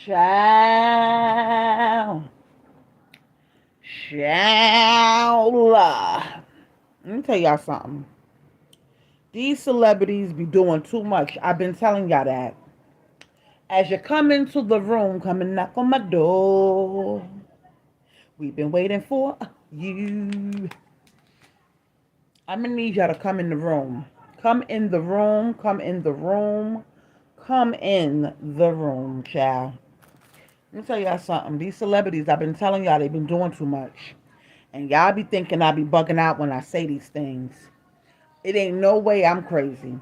Child. Child. Let me tell y'all something. These celebrities be doing too much. I've been telling y'all that. As you come into the room, come and knock on my door. We've been waiting for you. I'm gonna need y'all to come in the room. Come in the room. Come in the room. Come in the room, child. Let me tell y'all something. These celebrities, I've been telling y'all, they've been doing too much. And y'all be thinking I be bugging out when I say these things. It ain't no way I'm crazy.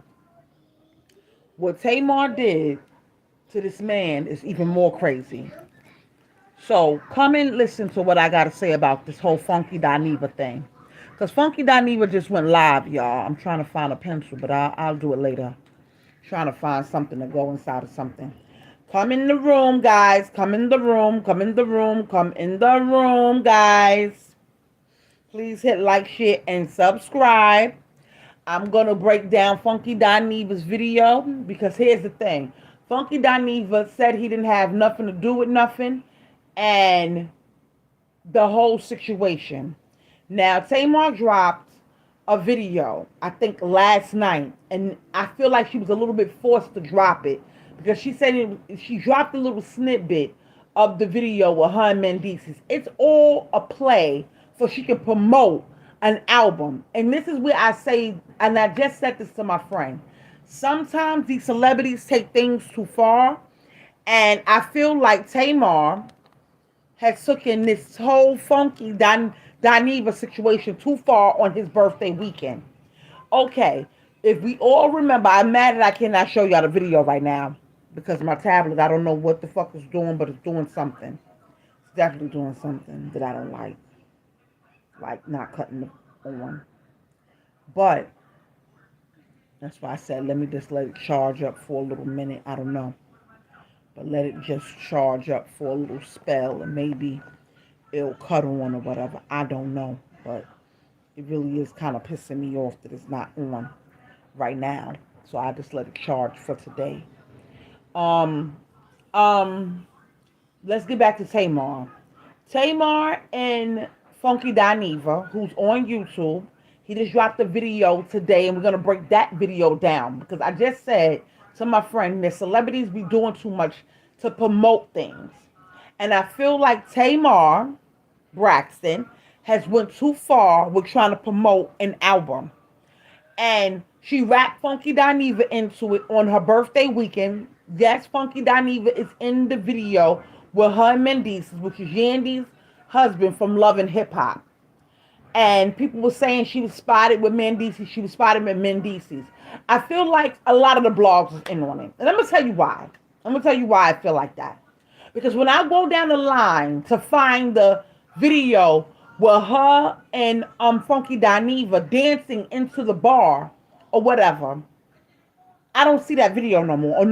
What Tamar did to this man is even more crazy. So come and listen to what I got to say about this whole Funky Dineva thing. Because Funky Dineva just went live, y'all. I'm trying to find a pencil, but I'll do it later. Trying to find something to go inside of something. Come in the room, guys. Come in the room. Come in the room. Come in the room, guys. Please hit like, share, and subscribe. I'm going to break down Funky Dineva's video because here's the thing. Funky Dineva said he didn't have nothing to do with nothing and the whole situation. Now, Tamar dropped a video, I think last night, and I feel like she was a little bit forced to drop it because she said she dropped a little snippet of the video with her and Mendeecees. It's all a play so she can promote an album. And this is where I say, and I just said this to my friend, sometimes these celebrities take things too far, and I feel like Tamar has taken this whole Funky Dineva situation too far on his birthday weekend. Okay, if we all remember, I'm mad that I cannot show y'all the video right now because my tablet, I don't know what the fuck it's doing, but it's doing something. It's definitely doing something that I don't like not cutting on. But that's why I said, let me just let it charge up for a little minute. I don't know. But let it just charge up for a little spell and maybe it'll cut on or whatever. I don't know. But it really is kind of pissing me off that it's not on right now. So I just let it charge for today. Um, um, let's get back to Tamar. Tamar and Funky Dineva, who's on YouTube, he just dropped a video today, and we're gonna break that video down because I just said to my friend that celebrities be doing too much to promote things, and I feel like Tamar Braxton has went too far with trying to promote an album, and she wrapped Funky Dineva into it on her birthday weekend. Yes, Funky Dineva is in the video with her and Mendeecees, which is Yandy's husband from Love and Hip Hop. And people were saying she was spotted with Mendeecees. She was spotted with Mendeecees. I feel like a lot of the blogs was in on it. And I'm going to tell you why. I'm going to tell you why I feel like that. Because when I go down the line to find the video with her and Funky Dineva dancing into the bar or whatever, I don't see that video no more on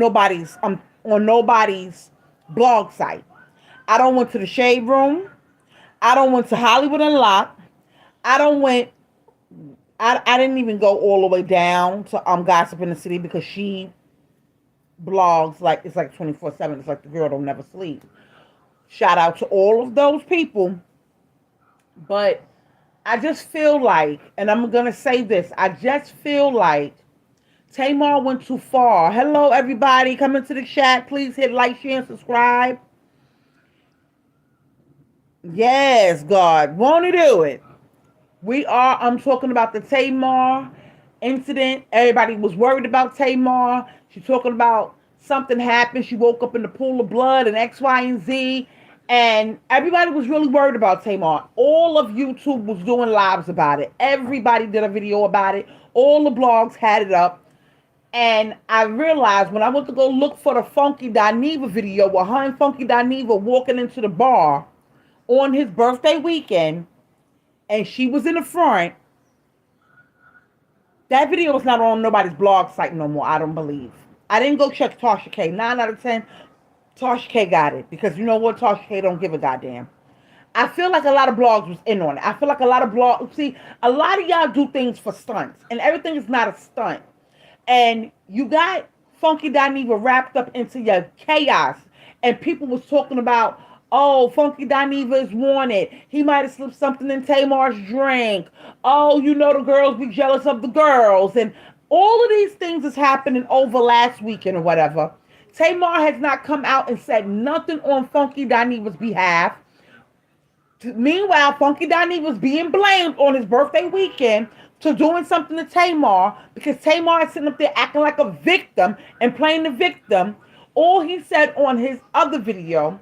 nobody's blog site. I don't went to the Shade Room. I don't went to Hollywood Unlocked. I don't went. I didn't even go all the way down to Gossip in the City because she blogs like it's like 24/7. It's like the girl don't never sleep. Shout out to all of those people. But I just feel like, and I'm gonna say this, I just feel like Tamar went too far. Hello, everybody. Come into the chat. Please hit like, share, and subscribe. Yes, God. Won't he do it? I'm talking about the Tamar incident. Everybody was worried about Tamar. She's talking about something happened. She woke up in the pool of blood and X, Y, and Z. And everybody was really worried about Tamar. All of YouTube was doing lives about it. Everybody did a video about it. All the blogs had it up. And I realized when I went to go look for the Funky Dineva video with her and Funky Dineva walking into the bar on his birthday weekend, and she was in the front, that video is not on nobody's blog site no more, I don't believe. I didn't go check Tasha K. 9 out of 10, Tasha K got it. Because you know what? Tasha K don't give a goddamn. I feel like a lot of blogs was in on it. I feel like a lot of blogs, see, a lot of y'all do things for stunts. And everything is not a stunt. And you got Funky Dineva wrapped up into your chaos. and people was talking about, oh, Funky Dineva is wanted. He might have slipped something in Tamar's drink. Oh, you know the girls be jealous of the girls. And all of these things is happening over last weekend or whatever. Tamar has not come out and said nothing on Funky Dineva's behalf. Meanwhile, Funky Donnie was being blamed on his birthday weekend to doing something to Tamar because Tamar is sitting up there acting like a victim and playing the victim. All he said on his other video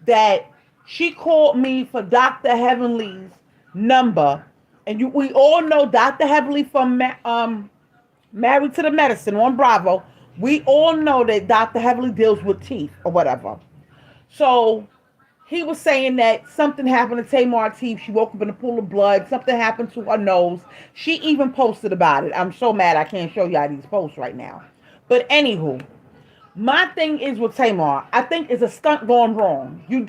that she called me for Dr. Heavenly's number, and we all know Dr. Heavenly from Married to the Medicine on Bravo. We all know that Dr. Heavenly deals with teeth or whatever. So he was saying that something happened to Tamar teeth. She woke up in a pool of blood. Something happened to her nose. She even posted about it. I'm so mad I can't show y'all these posts right now. But anywho, my thing is with Tamar, I think it's a stunt gone wrong. You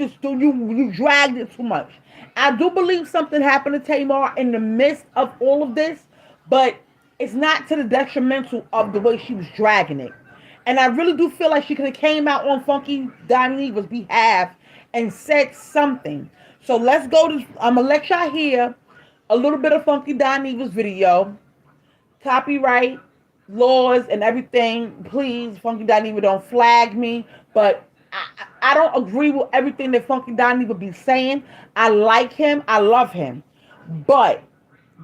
dragged it too much. I do believe something happened to Tamar in the midst of all of this, but it's not to the detrimental of the way she was dragging it. And I really do feel like she could have came out on Funky Dineva's behalf and said something. So let's go to, I'm going to let y'all hear a little bit of Funky Dineva's video. Copyright laws and everything. Please, Funky Dineva, don't flag me. But I don't agree with everything that Funky Dineva be saying. I like him. I love him. But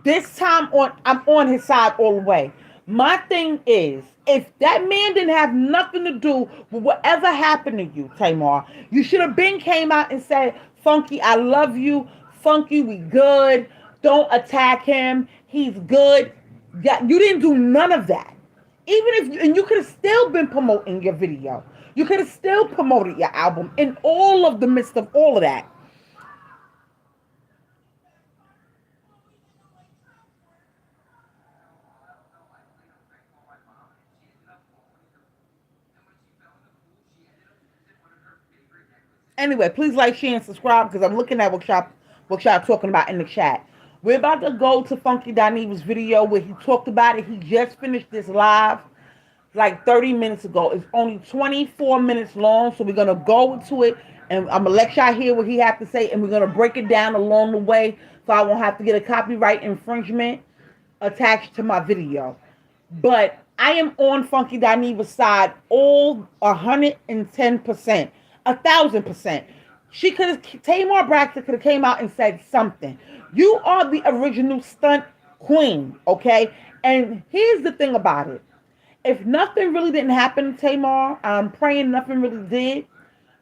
this time I'm on his side all the way. My thing is, if that man didn't have nothing to do with whatever happened to you, Tamar, you should have been came out and said, Funky, I love you. Funky, we good. Don't attack him. He's good. You didn't do none of that. And you could have still been promoting your video. You could have still promoted your album in all of the midst of all of that. Anyway, please like, share, and subscribe because I'm looking at what y'all talking about in the chat. We're about to go to Funky Dineva's video where he talked about it. He just finished this live like 30 minutes ago. It's only 24 minutes long, so we're going to go to it, and I'm going to let y'all hear what he has to say, and we're going to break it down along the way so I won't have to get a copyright infringement attached to my video. But I am on Funky Dineva's side all 110%, 1,000%. She could have, Tamar Braxton could have came out and said something. You are the original stunt queen, okay? And here's the thing about it. If nothing really didn't happen to Tamar, I'm praying nothing really did.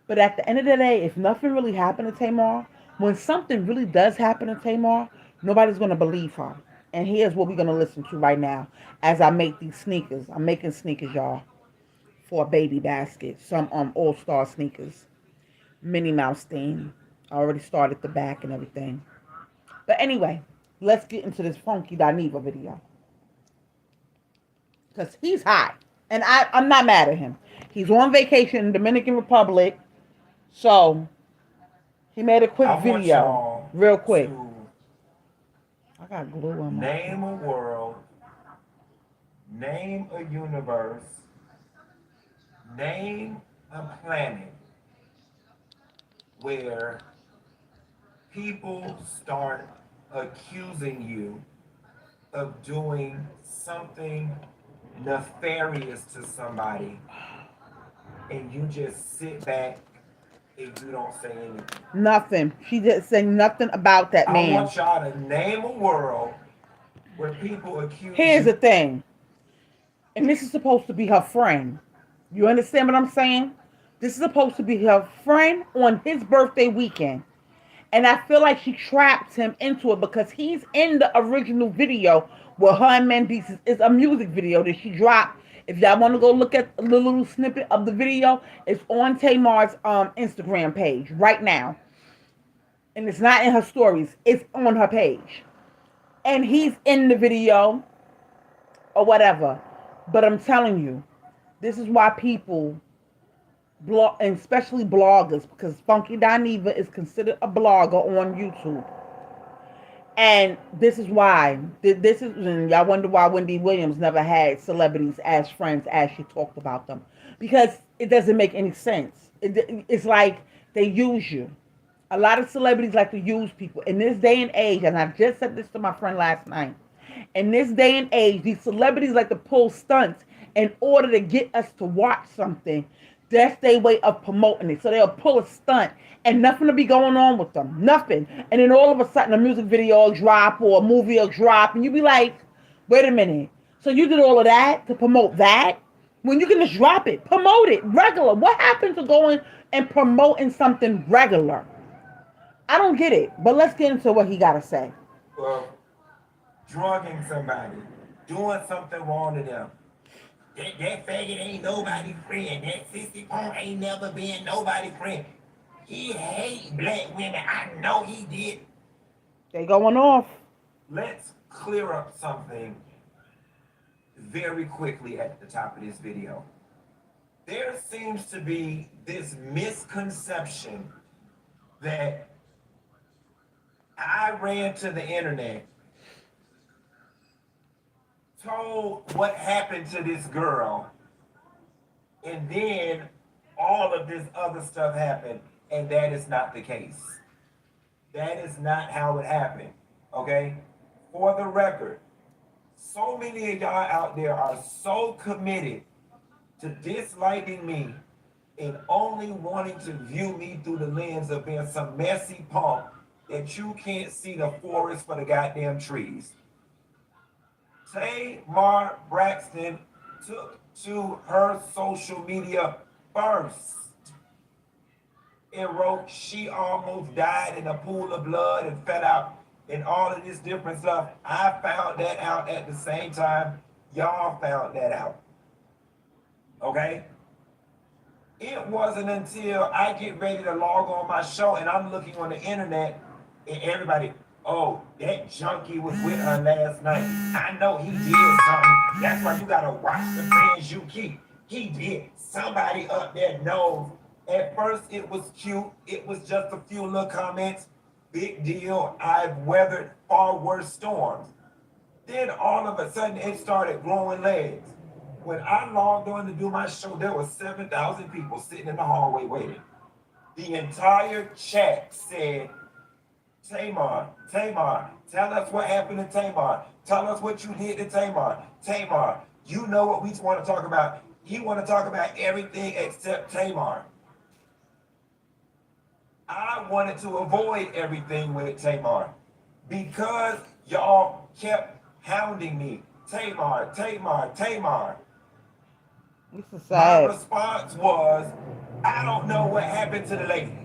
But at the end of the day, if nothing really happened to Tamar, when something really does happen to Tamar, nobody's going to believe her. And here's what we're going to listen to right now as I make these sneakers. I'm making sneakers, y'all, for a baby basket. Some all-star sneakers. Minnie Mouse theme. I already started the back and everything. But anyway, let's get into this Funky Dineva video. Because he's hot. And I'm not mad at him. He's on vacation in the Dominican Republic. So, he made a quick video. Real quick. I got glue on my name a world. Name a universe. Name a planet where people start accusing you of doing something nefarious to somebody and you just sit back and you don't say anything. Nothing. She didn't say nothing about that man. I want y'all to name a world where people accuse Here's the thing. And this is supposed to be her friend. You understand what I'm saying? This is supposed to be her friend on his birthday weekend. And I feel like she trapped him into it because he's in the original video where her and Mendes is a music video that she dropped. If y'all want to go look at the little snippet of the video, it's on Tamar's Instagram page right now. And it's not in her stories. It's on her page. And he's in the video or whatever. But I'm telling you, this is why people blog, and especially bloggers, because Funky Dineva is considered a blogger on YouTube. And this is why. This is, and y'all wonder why Wendy Williams never had celebrities as friends as she talked about them. Because it doesn't make any sense. It's like they use you. A lot of celebrities like to use people in this day and age, and I just said this to my friend last night. In this day and age, these celebrities like to pull stunts in order to get us to watch something. That's their way of promoting it. So they'll pull a stunt and nothing will be going on with them. Nothing. And then all of a sudden a music video will drop or a movie will drop and you be like, wait a minute. So you did all of that to promote that? When you can just drop it, promote it, regular. What happened to going and promoting something regular? I don't get it. But let's get into what he got to say. Well, drugging somebody, doing something wrong to them. That faggot ain't nobody friend. That sissy punk ain't never been nobody friend. He hate black women. I know he did. They going off. Let's clear up something very quickly at the top of this video. There seems to be this misconception that I ran to the internet, told what happened to this girl, and then all of this other stuff happened, and that is not the case. That is not how it happened, okay? For the record, so many of y'all out there are so committed to disliking me and only wanting to view me through the lens of being some messy punk that you can't see the forest for the goddamn trees. Tamar Braxton took to her social media first and wrote she almost died in a pool of blood and fell out and all of this different stuff. I found that out at the same time y'all found that out. Okay? It wasn't until I get ready to log on my show and I'm looking on the internet and everybody, oh, that junkie was with her last night. I know he did something. That's why you gotta watch the friends you keep. He did. Somebody up there knows. At first it was cute. It was just a few little comments. Big deal. I've weathered far worse storms. Then all of a sudden it started growing legs. When I logged on to do my show, there were 7,000 people sitting in the hallway waiting. The entire chat said, Tamar, Tamar, tell us what happened to Tamar. Tell us what you did to Tamar. Tamar, you know what we want to talk about. You want to talk about everything except Tamar. I wanted to avoid everything with Tamar because y'all kept hounding me. Tamar, Tamar, Tamar. This is My sad. response was, I don't know what happened to the lady.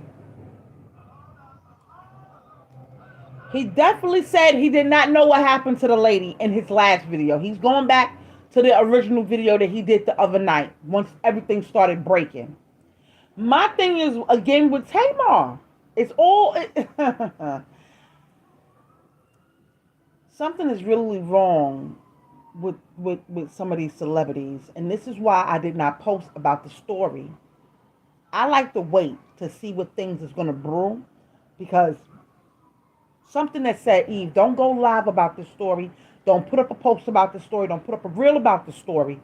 He definitely said he did not know what happened to the lady in his last video. He's going back to the original video that he did the other night once everything started breaking. My thing is, again, with Tamar. It's all... something is really wrong with some of these celebrities. And this is why I did not post about the story. I like to wait to see what things is going to brew. Because something that said, Eve, don't go live about this story. Don't put up a post about the story. Don't put up a reel about the story.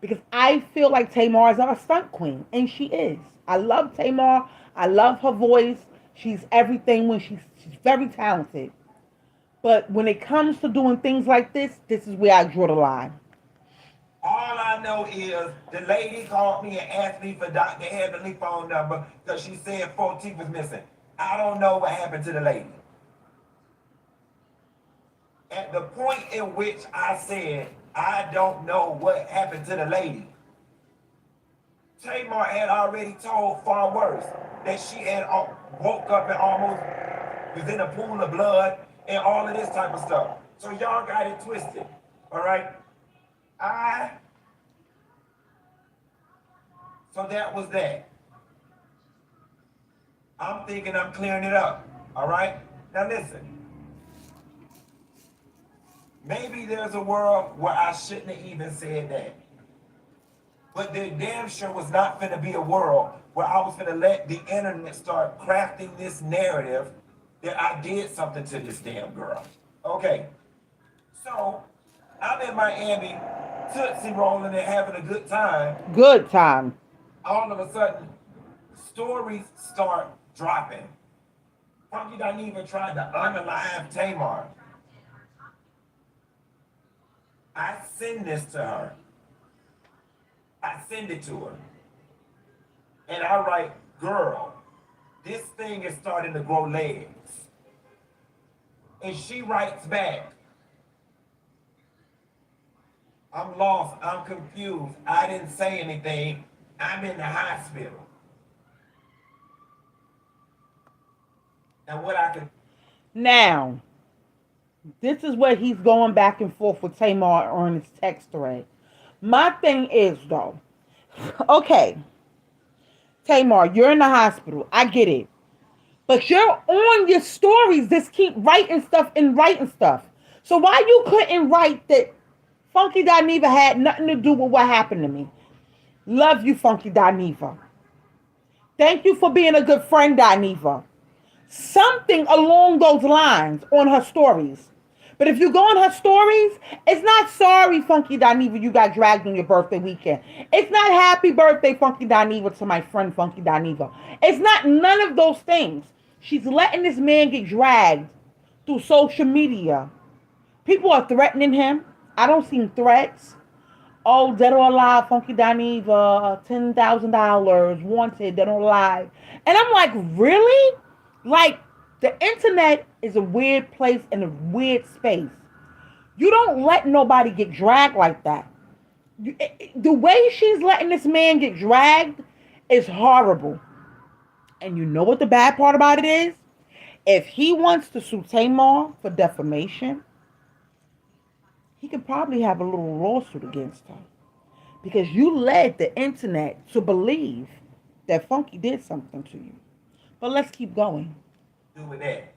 Because I feel like Tamar is a stunt queen. And she is. I love Tamar. I love her voice. She's everything when she's very talented. But when it comes to doing things like this is where I draw the line. All I know is the lady called me and asked me for Dr. Heavenly phone number because she said 4 teeth was missing. I don't know what happened to the lady. At the point in which I said, I don't know what happened to the lady, Tamar had already told far worse that she had woke up and almost was in a pool of blood and all of this type of stuff. So y'all got it twisted, all right? So that was that. I'm thinking I'm clearing it up, all right? Now listen. Maybe there's a world where I shouldn't have even said that. But there damn sure was not going to be a world where I was going to let the internet start crafting this narrative that I did something to this damn girl. Okay, so I'm in Miami, Tootsie rolling and having a good time. Good time. All of a sudden, stories start dropping. Funky Dineva tried to unalive Tamar. I send this to her. I send it to her. And I write, girl, this thing is starting to grow legs. And she writes back, I'm lost, I'm confused, I didn't say anything, I'm in the hospital. And what I could. Now, this is where he's going back and forth with Tamar on his text thread. My thing is, though, okay, Tamar, you're in the hospital. I get it. But you're on your stories. Just keep writing stuff and writing stuff. So why you couldn't write that Funky Dineva had nothing to do with what happened to me? Love you, Funky Dineva. Thank you for being a good friend, Dineva. Something along those lines on her stories. But if you go on her stories, it's not sorry, Funky Dineva, you got dragged on your birthday weekend. It's not happy birthday, Funky Dineva, to my friend Funky Dineva. It's not none of those things. She's letting this man get dragged through social media. People are threatening him. I don't see threats. Oh, dead or alive, Funky Dineva, $10,000, wanted, dead or alive. And I'm like, really? Like, the internet is a weird place and a weird space. You don't let nobody get dragged like that. The way she's letting this man get dragged is horrible. And you know what the bad part about it is? If he wants to sue Tamar for defamation, he could probably have a little lawsuit against her. Because you led the internet to believe that Funky did something to you. But let's keep going. Do with that.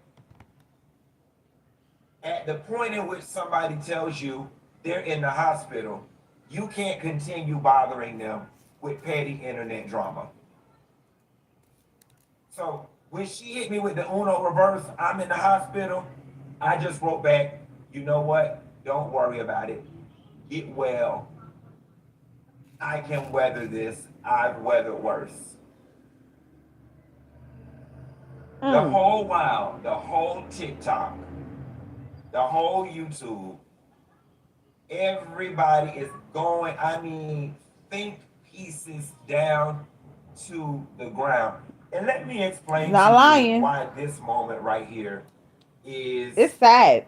At the point in which somebody tells you they're in the hospital, you can't continue bothering them with petty internet drama. So when she hit me with the Uno reverse, I'm in the hospital, I just wrote back, you know what? Don't worry about it. Get well. I can weather this. I've weathered worse. The whole while, the whole TikTok, the whole YouTube, everybody is going, I mean, think pieces down to the ground. And let me explain Not to lying. you why this moment right here is It's sad.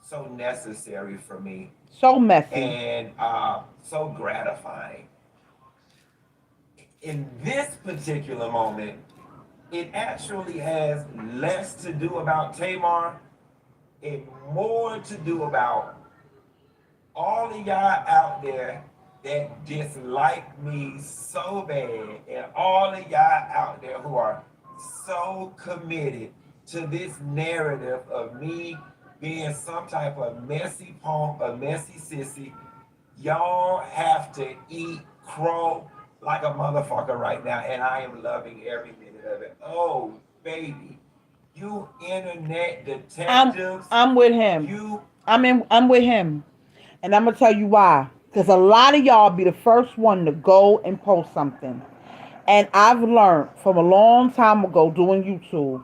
so necessary for me So messy. and so gratifying. In this particular moment, it actually has less to do about Tamar and more to do about all of y'all out there that dislike me so bad, and all of y'all out there who are so committed to this narrative of me being some type of messy punk, a messy sissy. Y'all have to eat crow like a motherfucker right now, and I am loving every minute of it. Oh, baby, you internet detectives. I'm with him. I'm with him. And I'm gonna tell you why. Because a lot of y'all be the first one to go and post something. And I've learned from a long time ago doing YouTube,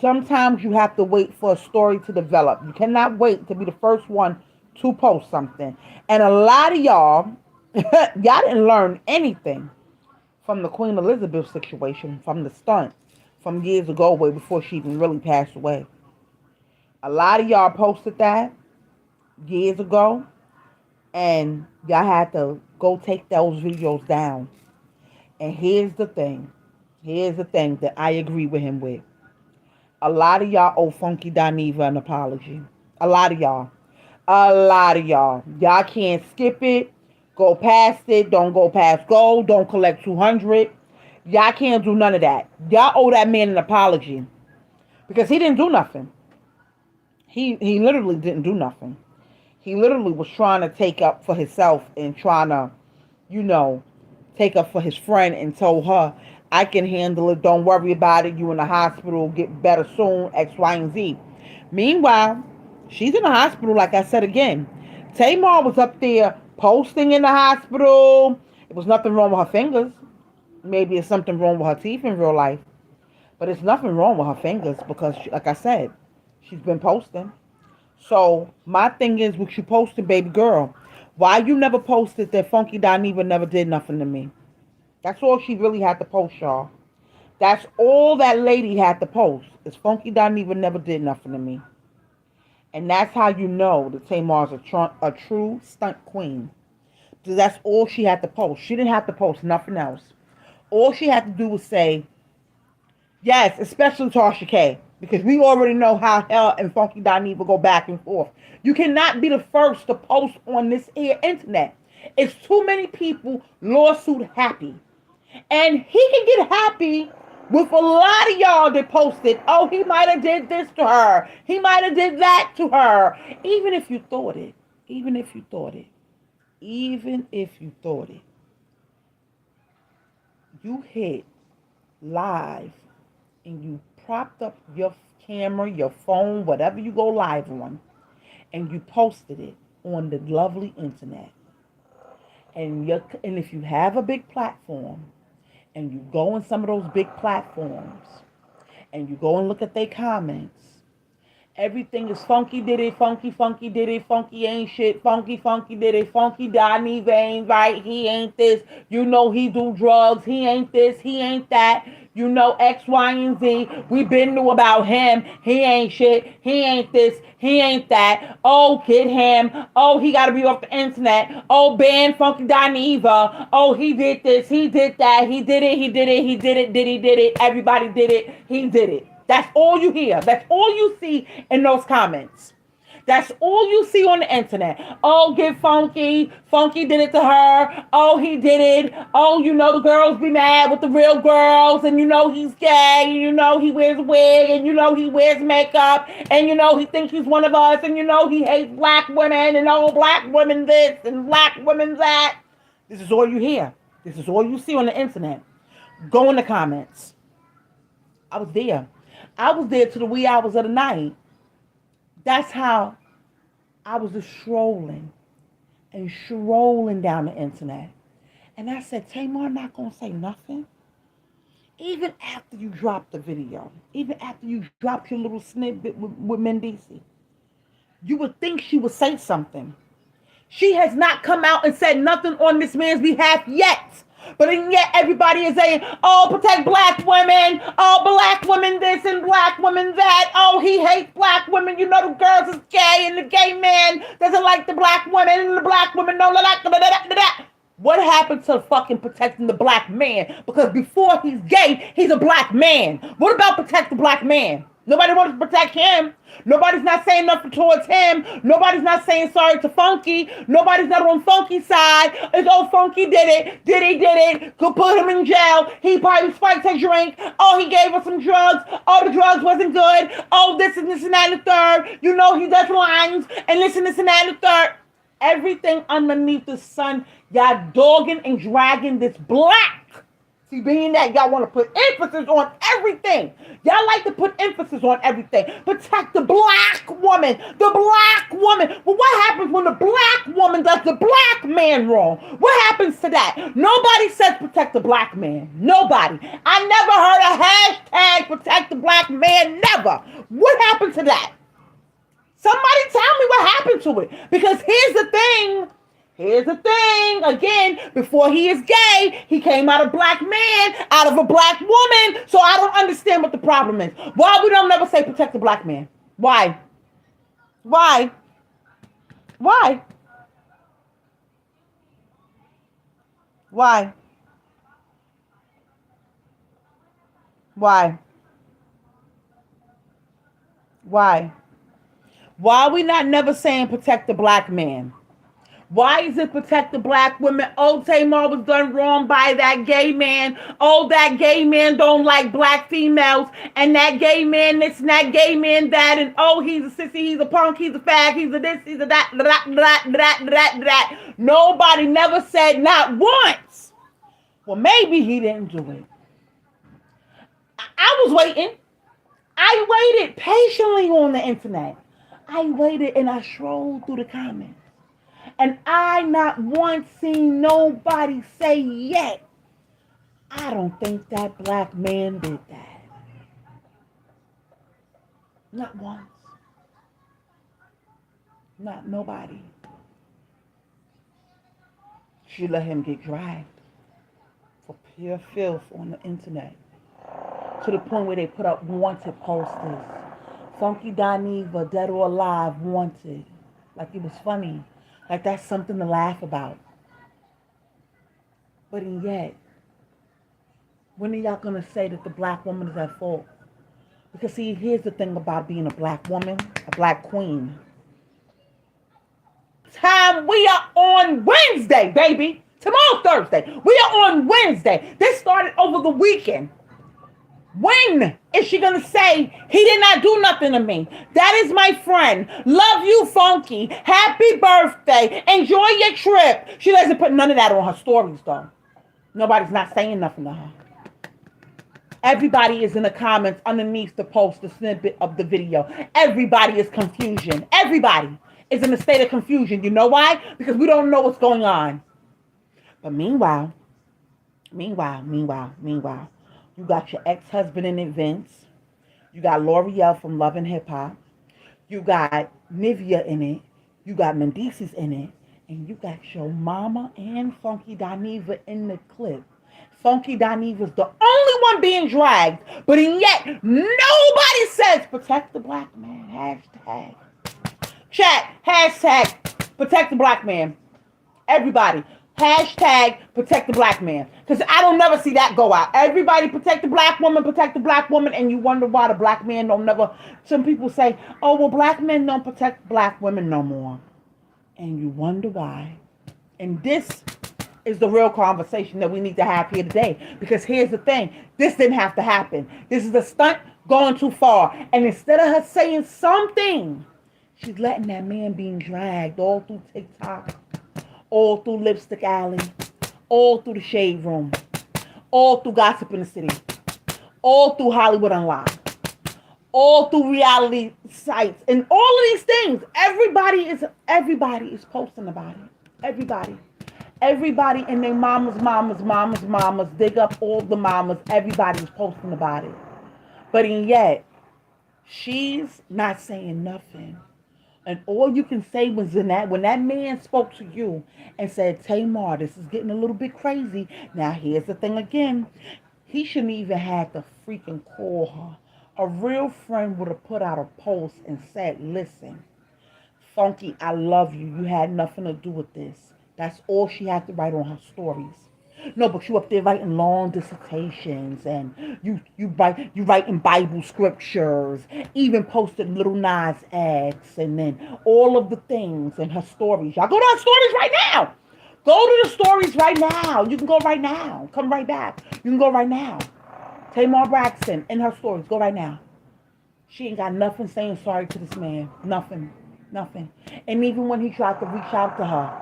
sometimes you have to wait for a story to develop. You cannot wait to be the first one to post something. And a lot of y'all, y'all didn't learn anything from the Queen Elizabeth situation, from the stunt, from years ago, way before she even really passed away. A lot of y'all posted that years ago, and y'all had to go take those videos down. And here's the thing. Here's the thing that I agree with him with. A lot of y'all owe Funky Dineva an apology. A lot of y'all. A lot of y'all. Y'all can't skip it. Go past it. Don't go past gold. Don't collect 200. Y'all can't do none of that. Y'all owe that man an apology. Because he didn't do nothing. He literally didn't do nothing. He literally was trying to take up for himself and trying to, you know, take up for his friend and told her, I can handle it. Don't worry about it. You in the hospital. Get better soon. X, Y, and Z. Meanwhile, she's in the hospital, like I said again. Tamar was up there posting in the hospital. It was nothing wrong with her fingers. Maybe it's something wrong with her teeth in real life, but it's nothing wrong with her fingers because, like I said, she's been posting. So my thing is, what you posting, baby girl? Why you never posted that Funky Dineva never did nothing to me? That's all she really had to post, y'all. That's all that lady had to post. Is Funky Dineva never did nothing to me, and that's how you know that Tamar's a true stunt queen. That's all she had to post. She didn't have to post nothing else. All she had to do was say, yes, especially Tasha K, because we already know how Hell and Funky Dineva go back and forth. You cannot be the first to post on this here internet. It's too many people lawsuit happy. And he can get happy with a lot of y'all that posted, oh, he might have did this to her. He might have did that to her. Even if you thought it. Even if you thought it. Even if you thought it. You hit live and you propped up your camera, your phone, whatever you go live on, and you posted it on the lovely internet. And if you have a big platform and you go on some of those big platforms and you go and look at their comments, everything is funky did it, funky did it, funky ain't shit, funky did it, funky Donnie ain't right, he ain't this, you know he do drugs, he ain't this, he ain't that, you know X, Y, and Z, we been knew about him, he ain't shit, he ain't this, he ain't that, oh get him, oh he gotta be off the internet, oh ban Funky Dineva, oh he did this, he did that, he did it, did it, everybody did it, he did it. That's all you hear. That's all you see in those comments. That's all you see on the internet. Oh, get Funky. Funky did it to her. Oh, he did it. Oh, you know the girls be mad with the real girls. And you know he's gay. And you know he wears a wig. And you know he wears makeup. And you know he thinks he's one of us. And you know he hates black women. And oh, black women this and black women that. This is all you hear. This is all you see on the internet. Go in the comments. I was there. I was there to the wee hours of the night. That's how I was just strolling down the internet. And I said, Tamar not going to say nothing. Even after you dropped the video, even after you dropped your little snippet with Mendici, you would think she would say something. She has not come out and said nothing on this man's behalf yet. But yet everybody is saying, oh, protect black women. Oh, black women this and black women that. Oh, he hates black women. You know the girls is gay and the gay man doesn't like the black women and the black women don't like that. What happened to fucking protecting the black man? Because before he's gay, he's a black man. What about protect the black man? Nobody wants to protect him. Nobody's not saying nothing towards him. Nobody's not saying sorry to Funky. Nobody's not on Funky's side. It's oh Funky did it. Did it. Could put him in jail. He probably spiked a drink. Oh, he gave us some drugs. Oh, the drugs wasn't good. Oh, this and that and the third. You know he does lines and this and that and the third. Everything underneath the sun, y'all dogging and dragging this black. See, being that y'all want to put emphasis on everything. Y'all like to put emphasis on everything. Protect the black woman. The black woman. Well, what happens when the black woman does the black man wrong? What happens to that? Nobody says protect the black man. Nobody. I never heard a hashtag protect the black man. Never. What happened to that? Somebody tell me what happened to it. Because here's the thing. Again, before he is gay, he came out of black man, out of a black woman. So I don't understand what the problem is. Why we don't never say protect the black man? Why? Why? Why? Why? Why? Why? Why are we not never saying protect the black man? Why is it protect the black women? Oh, Tamar was done wrong by that gay man. Oh, that gay man don't like black females. And that gay man this and that gay man that. And oh, he's a sissy, he's a punk, he's a fag, he's a this, he's a that. Nobody never said not once. Well, maybe he didn't do it. I was waiting. I waited patiently on the internet. I waited and I strolled through the comments. And I not once seen nobody say yet. I don't think that black man did that. Not once. Not nobody. She let him get dragged for pure filth on the internet to the point where they put up wanted posters. Funky Dineva, dead or alive, wanted. Like it was funny. Like that's something to laugh about. But yet, when are y'all gonna say that the black woman is at fault? Because see, here's the thing about being a black woman, a black queen. Time we are on Wednesday, baby. Tomorrow's Thursday. We are on Wednesday. This started over the weekend. When is she gonna say he did not do nothing to me? That is my friend. Love you, Funky. Happy birthday. Enjoy your trip. She doesn't put none of that on her stories though. Nobody's not saying nothing to her. Everybody is in the comments underneath the post, the snippet of the video. Everybody is confusion. Everybody is in a state of confusion. You know why? Because we don't know what's going on. But meanwhile, you got your ex-husband in it, Vince. You got L'Oreal from Love and Hip Hop. You got Nivea in it. You got Mendices in it. And you got your mama and Funky Dineva in the clip. Funky Dineva's the only one being dragged, but yet nobody says protect the black man. Hashtag. Chat. Hashtag protect the black man. Everybody. Hashtag protect the black man. Because I don't never see that go out. Everybody protect the black woman, and you wonder why the black man don't never. Some people say, oh, well, black men don't protect black women no more. And you wonder why. And this is the real conversation that we need to have here today. Because here's the thing. This didn't have to happen. This is a stunt going too far. And instead of her saying something, she's letting that man being dragged all through TikTok, all through Lipstick Alley, all through the Shade Room, all through Gossip in the City, all through Hollywood Unlocked, all through reality sites, and all of these things. Everybody is posting about it. Everybody and their mamas, dig up all the mamas. Everybody's posting about it. But yet, she's not saying nothing. And all you can say was when that man spoke to you and said, Tamar, this is getting a little bit crazy. Now, here's the thing again. He shouldn't even have to freaking call her. A real friend would have put out a post and said, listen, Funky, I love you. You had nothing to do with this. That's all she had to write on her stories. No, but you up there writing long dissertations, and you writing Bible scriptures, even posted Little Nas X, and then all of the things in her stories. Y'all go to her stories right now. Go to the stories right now. You can go right now. Come right back. You can go right now. Tamar Braxton in her stories. Go right now. She ain't got nothing saying sorry to this man. Nothing. And even when he tried to reach out to her,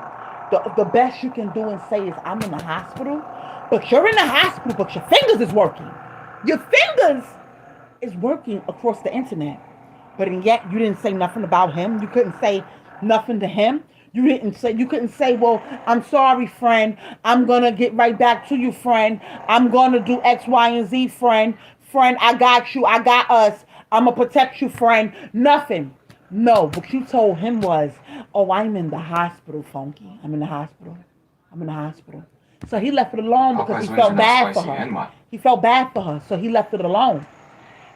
the best you can do and say is, I'm in the hospital. But you're in the hospital, but your fingers is working. Your fingers is working across the internet. But yet you didn't say nothing about him. You couldn't say nothing to him. You couldn't say, well, I'm sorry, friend. I'm going to get right back to you, friend. I'm going to do X, Y, and Z, friend. Friend, I got you. I got us. I'm going to protect you, friend. Nothing. No, what you told him was, oh, I'm in the hospital, Funky. I'm in the hospital. So he left it alone because he felt bad for her. He felt bad for her, so he left it alone.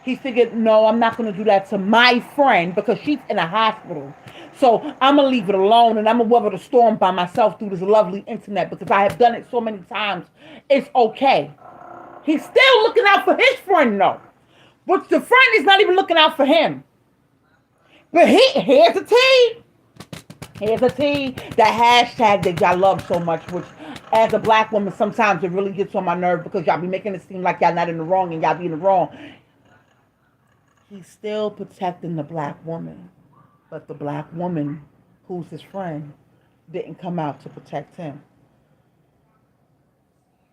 He figured, no, I'm not going to do that to my friend because she's in a hospital. So I'm going to leave it alone, and I'm going to weather the storm by myself through this lovely internet because I have done it so many times. It's okay. He's still looking out for his friend, though. But the friend is not even looking out for him. But here's the tea. That hashtag that y'all love so much, which as a black woman, sometimes it really gets on my nerve because y'all be making it seem like y'all not in the wrong and y'all be in the wrong. He's still protecting the black woman. But the black woman, who's his friend, didn't come out to protect him.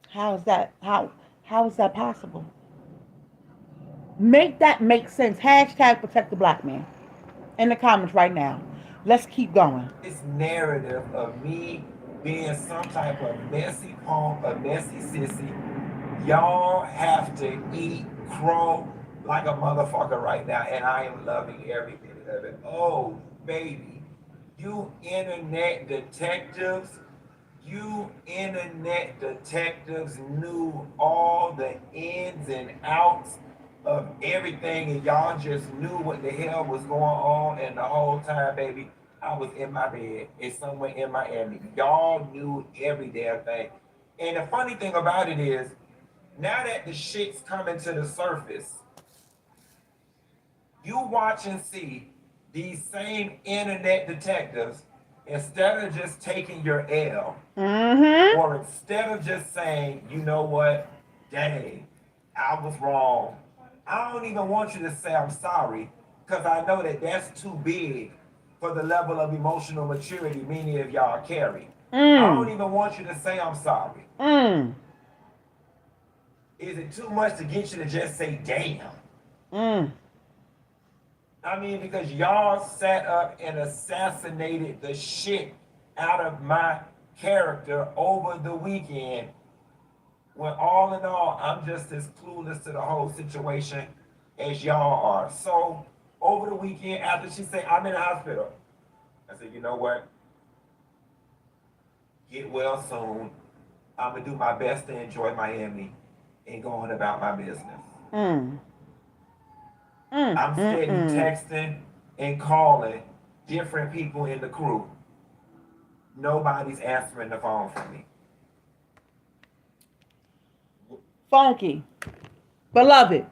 How is that possible? Make that make sense. Hashtag protect the black man. In the comments right now. Let's keep going. This narrative of me being some type of messy punk, a messy sissy, Y'all have to eat crow like a motherfucker right now, and I am loving every minute of it. Oh, baby, you internet detectives, you internet detectives knew all the ins and outs of everything, and y'all just knew what the hell was going on. And the whole time, baby, I was in my bed. It's somewhere in Miami. Y'all knew every damn thing. And the funny thing about it is, now that the shit's coming to the surface, you watch and see these same internet detectives, instead of just taking your L, or instead of just saying, you know what, dang, I was wrong. I don't even want you to say I'm sorry, because I know that that's too big for the level of emotional maturity many of y'all carry. I don't even want you to say I'm sorry. Is it too much to get you to just say damn? I mean, because y'all sat up and assassinated the shit out of my character over the weekend. When all in all, I'm just as clueless to the whole situation as y'all are. So over the weekend, after she said, I'm in the hospital, I said, you know what? Get well soon. I'm gonna do my best to enjoy Miami and go on about my business. I'm steady texting and calling different people in the crew. Nobody's answering the phone for me. Funky. Beloved.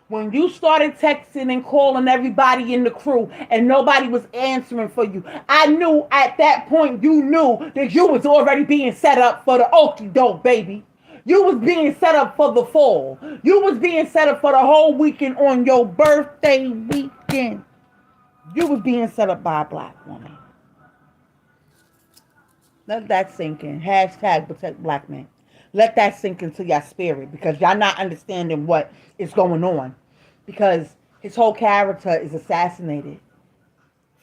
When you started texting and calling everybody in the crew and nobody was answering for you, I knew at that point you knew that you was already being set up for the okie doke, baby. You was being set up for the fall. You was being set up for the whole weekend on your birthday weekend. You was being set up by a black woman. Let that sink in. Hashtag protect black men. Let that sink into your spirit because y'all not understanding what is going on. Because his whole character is assassinated.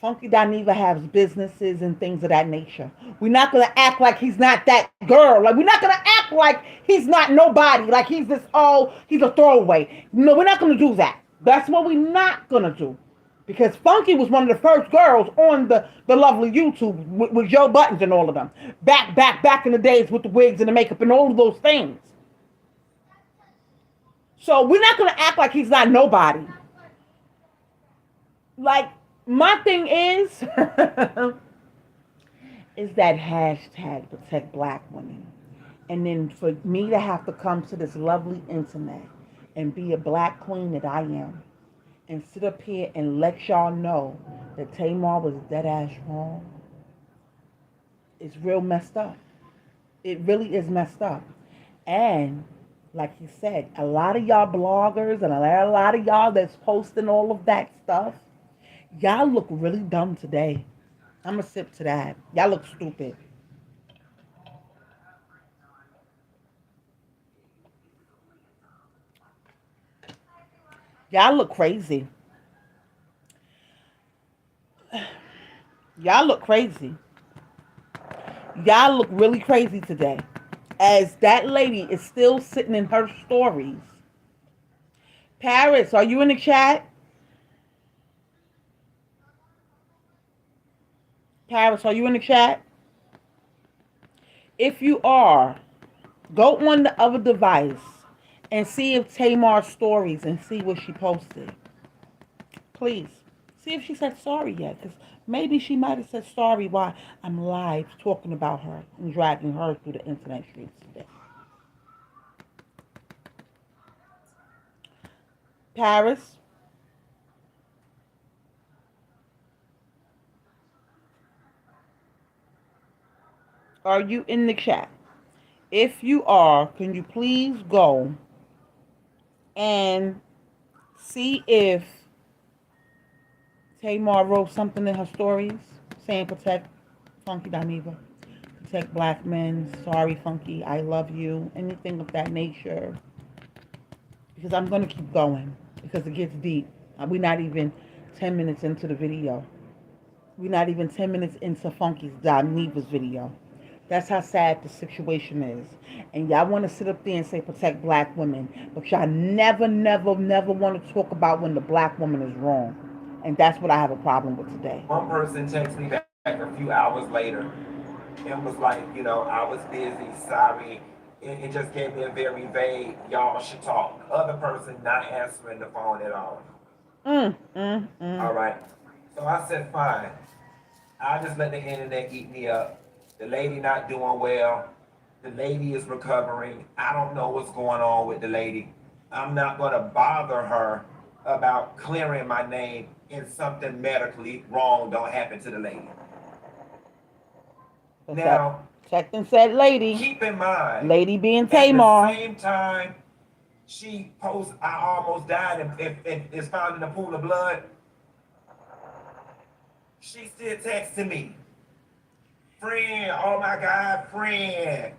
Funky Dineva has businesses and things of that nature. We're not gonna act like he's not that girl. Like we're not gonna act like he's not nobody. Like he's this he's a throwaway. No, we're not gonna do that. That's what we're not gonna do. Because Funky was one of the first girls on the lovely YouTube with Joe Buttons and all of them. Back in the days with the wigs and the makeup and all of those things. So we're not gonna act like he's not nobody. Like my thing is that hashtag protect black women. And then for me to have to come to this lovely internet and be a black queen that I am and sit up here and let y'all know that Tamar was dead ass wrong, it's real messed up. It really is messed up. And like you said, a lot of y'all bloggers and a lot of y'all that's posting all of that stuff, y'all look really dumb today. I'm gonna sip to that. Y'all look stupid. Y'all look crazy. Y'all look crazy. Y'all look really crazy today. As that lady is still sitting in her stories. Paris, are you in the chat? Paris, are you in the chat? If you are, go on the other device and see if Tamar's stories and see what she posted. Please. See if she said sorry yet. Because maybe she might have said sorry while I'm live talking about her and dragging her through the internet streets today. Paris, are you in the chat? If you are, can you please go and see if Tamar wrote something in her stories saying protect Funky Dineva, protect black men, sorry Funky, I love you, anything of that nature. Because I'm going to keep going because it gets deep. We're not even 10 minutes into the video. We're not even 10 minutes into Funky's Dineva's video. That's how sad the situation is. And y'all want to sit up there and say protect black women, but y'all never, never, never want to talk about when the black woman is wrong. And that's what I have a problem with today. One person texted me back a few hours later and was like, I was busy, sorry. It just gave me a very vague, y'all should talk. Other person not answering the phone at all. Mm, mm, All mm. right. So I said, fine. I'll just let the internet eat me up. The lady not doing well. The lady is recovering. I don't know what's going on with the lady. I'm not going to bother her about clearing my name and something medically wrong don't happen to the lady. That's that Now, checked and said lady. keep in mind, Lady being at the Tamar. same time she posts, I almost died and is found in a pool of blood, she still texting me. Friend, oh my God, friend.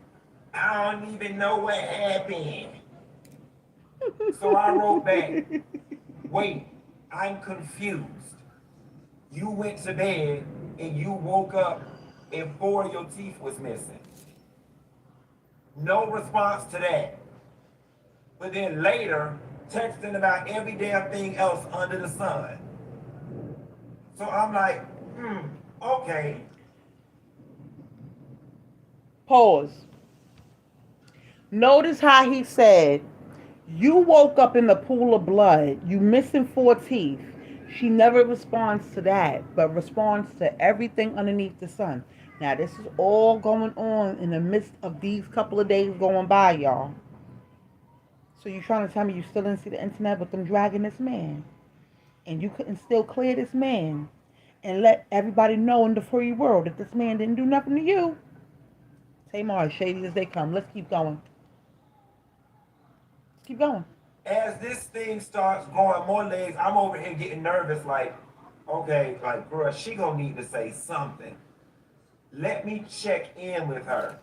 I don't even know what happened. So I wrote back, wait, I'm confused. You went to bed and you woke up and four of your teeth was missing. No response to that. But then later, texting about every damn thing else under the sun. So I'm like, okay. Pause. Notice how he said, you woke up in the pool of blood. You missing four teeth. She never responds to that, but responds to everything underneath the sun. Now, this is all going on in the midst of these couple of days going by, y'all. So you trying to tell me you still didn't see the internet with them dragging this man? And you couldn't still clear this man and let everybody know in the free world that this man didn't do nothing to you? Tamar, as shady as they come. Let's keep going. Let's keep going. As this thing starts growing more legs, I'm over here getting nervous like, okay, like, girl, she gonna need to say something. Let me check in with her.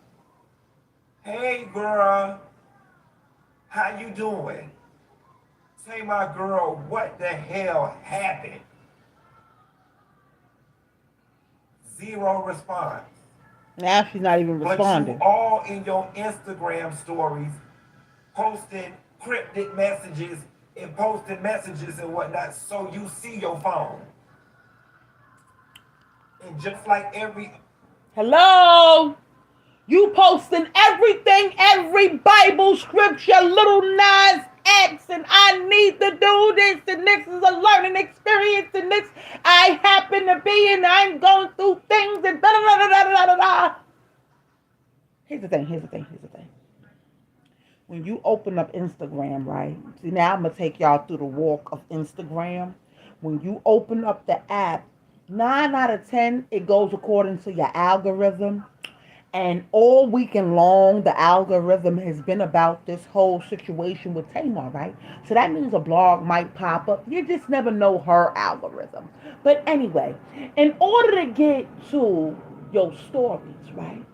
Hey, girl, how you doing? Say, my girl, what the hell happened? Zero response. Now she's not even But you responding. all in your Instagram stories posting cryptic messages and posting messages and whatnot so you see your phone. And just like every Hello? You posting everything, every Bible scripture, little Nas X, and I need to do this, and this is a learning experience, and this I happen to be, and I'm going through things, and da da da da da da da. Here's the thing, here's the thing, here's the thing. When you open up Instagram, right? See, now I'm going to take y'all through the walk of Instagram. When you open up the app, 9 out of 10, it goes according to your algorithm. And all weekend long, the algorithm has been about this whole situation with Tamar, right? So that means a blog might pop up. You just never know her algorithm. But anyway, in order to get to your stories, right?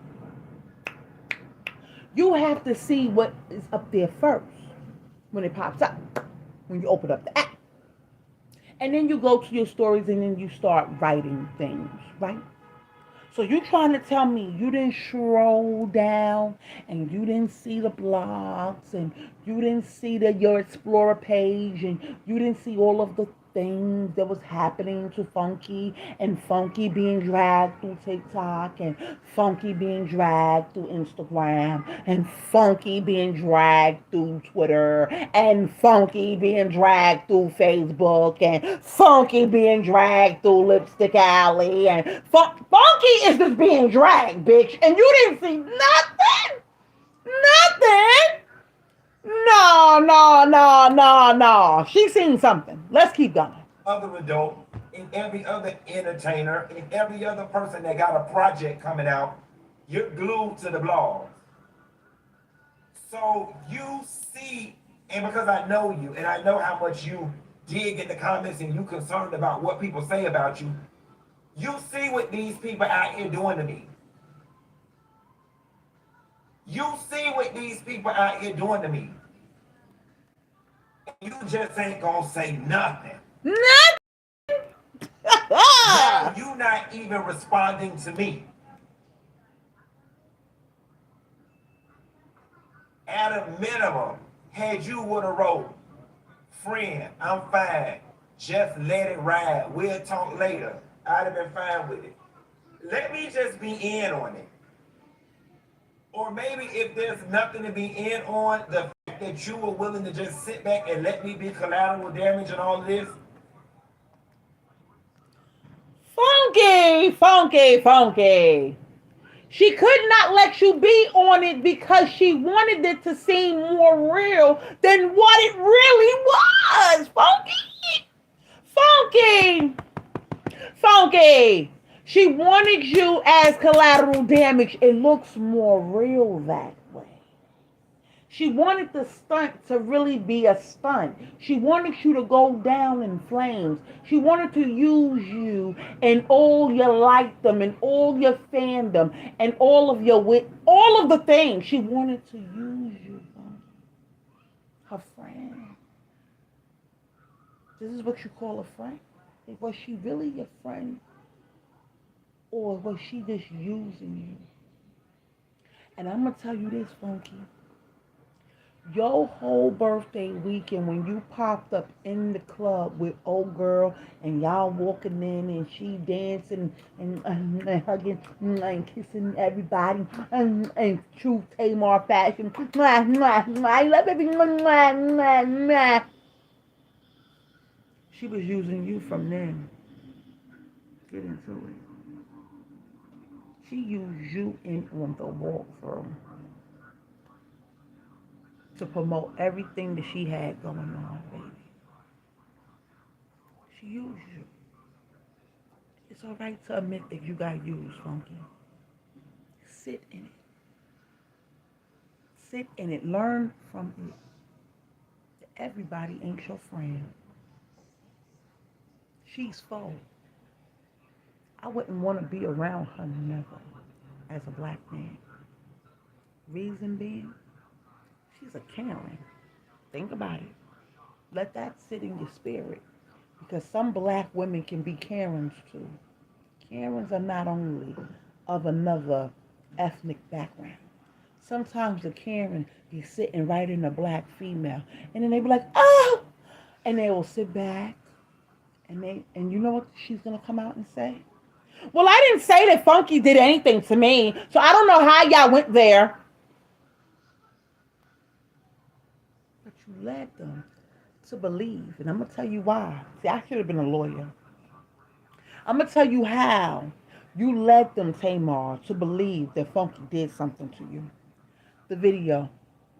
You have to see what is up there first when it pops up, when you open up the app. And then you go to your stories and then you start writing things, right? So you trying to tell me you didn't scroll down and you didn't see the blogs and you didn't see your Explorer page and you didn't see all of the things that was happening to Funky and Funky being dragged through TikTok and Funky being dragged through Instagram and Funky being dragged through Twitter and Funky being dragged through Facebook and Funky being dragged through Lipstick Alley and Funky is just being dragged, bitch, and you didn't see nothing, nothing. No, no, no, no, no. She seen something. Let's keep going. other adult and every other entertainer and every other person that got a project coming out, you're glued to the blogs. So you see, and because I know you and I know how much you dig in the comments and you concerned about what people say about you see what these people out here doing to me. You see what these people out here doing to me. And you just ain't gonna say nothing. Nothing. Now you not even responding to me. At a minimum, had you would have wrote, friend, I'm fine. Just let it ride. We'll talk later. I'd have been fine with it. Let me just be in on it. Or maybe if there's nothing to be in on, the fact that you were willing to just sit back and let me be collateral damage and all of this. Funky, funky, funky. She could not let you be on it because she wanted it to seem more real than what it really was. Funky, funky, funky. She wanted you as collateral damage. It looks more real that way. She wanted the stunt to really be a stunt. She wanted you to go down in flames. She wanted to use you and all your like them and all your fandom and all of the things. She wanted to use you, her friend. This is what you call a friend. Was she really your friend, or was she just using you? And I'm gonna tell you this, Funky. Your whole birthday weekend when you popped up in the club with old girl and y'all walking in and she dancing and hugging and kissing everybody and true Tamar fashion. I love everyone. She was using you from then. Get into it. She used you in on the walkthrough to promote everything that she had going on, baby. She used you. It's all right to admit that you got used, Funky. Sit in it. Sit in it. Learn from it. Everybody ain't your friend. She's full. I wouldn't want to be around her never as a black man. Reason being, she's a Karen. Think about it. Let that sit in your spirit. Because some black women can be Karens too. Karens are not only of another ethnic background. Sometimes the Karen be sitting right in a black female. And then they be like, oh! And they will sit back. And you know what she's going to come out and say? Well, I didn't say that Funky did anything to me. So I don't know how y'all went there. But you led them to believe. And I'm going to tell you why. See, I should have been a lawyer. I'm going to tell you how you led them, Tamar, to believe that Funky did something to you. The video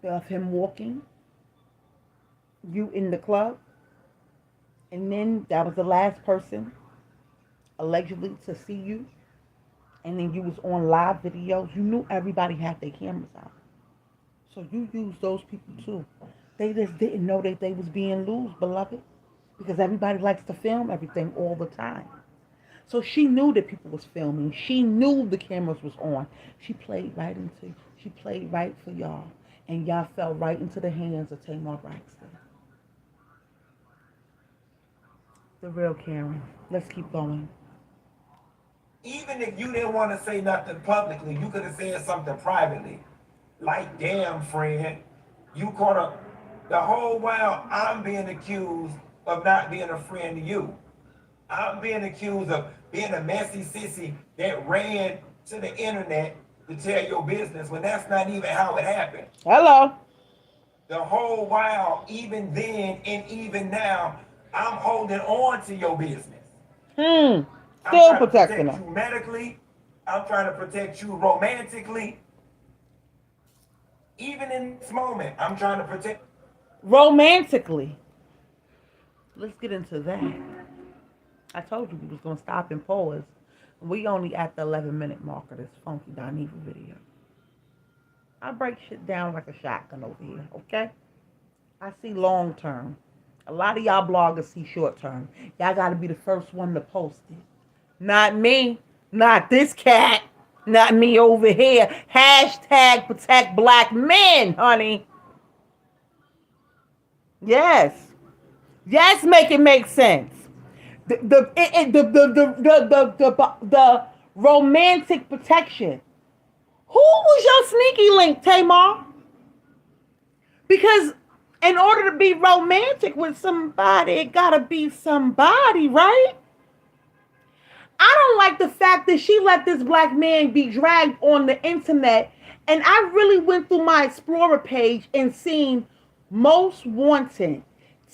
of him walking, you in the club, and then that was the last person allegedly to see you, and then you was on live videos. You knew everybody had their cameras out. So you used those people too. They just didn't know that they was being loose, beloved, because everybody likes to film everything all the time. So she knew that people was filming. She knew the cameras was on. She played right for y'all. And y'all fell right into the hands of Tamar Braxton. The real Karen. Let's keep going. Even if you didn't want to say nothing publicly, you could have said something privately. Like, damn, friend, you caught up. The whole while I'm being accused of not being a friend to you. I'm being accused of being a messy sissy that ran to the internet to tell your business when that's not even how it happened. Hello. The whole while, even then and even now, I'm holding on to your business. Still I'm trying to protecting protect her. you medically. I'm trying to protect you romantically. Even in this moment, I'm trying to protect. Romantically. Let's get into that. I told you we was going to stop and pause. We only at the 11-minute mark of this funky Dineva video. I break shit down like a shotgun over here, okay? I see long term. A lot of y'all bloggers see short term. Y'all got to be the first one to post it. Not me. Not this cat. Not me over here. Hashtag protect black men, honey. Yes. Yes, make it make sense. The romantic protection. Who was your sneaky link, Tamar? Because in order to be romantic with somebody, it gotta be somebody, right? I don't like the fact that she let this black man be dragged on the internet. And I really went through my Explorer page and seen most wanted,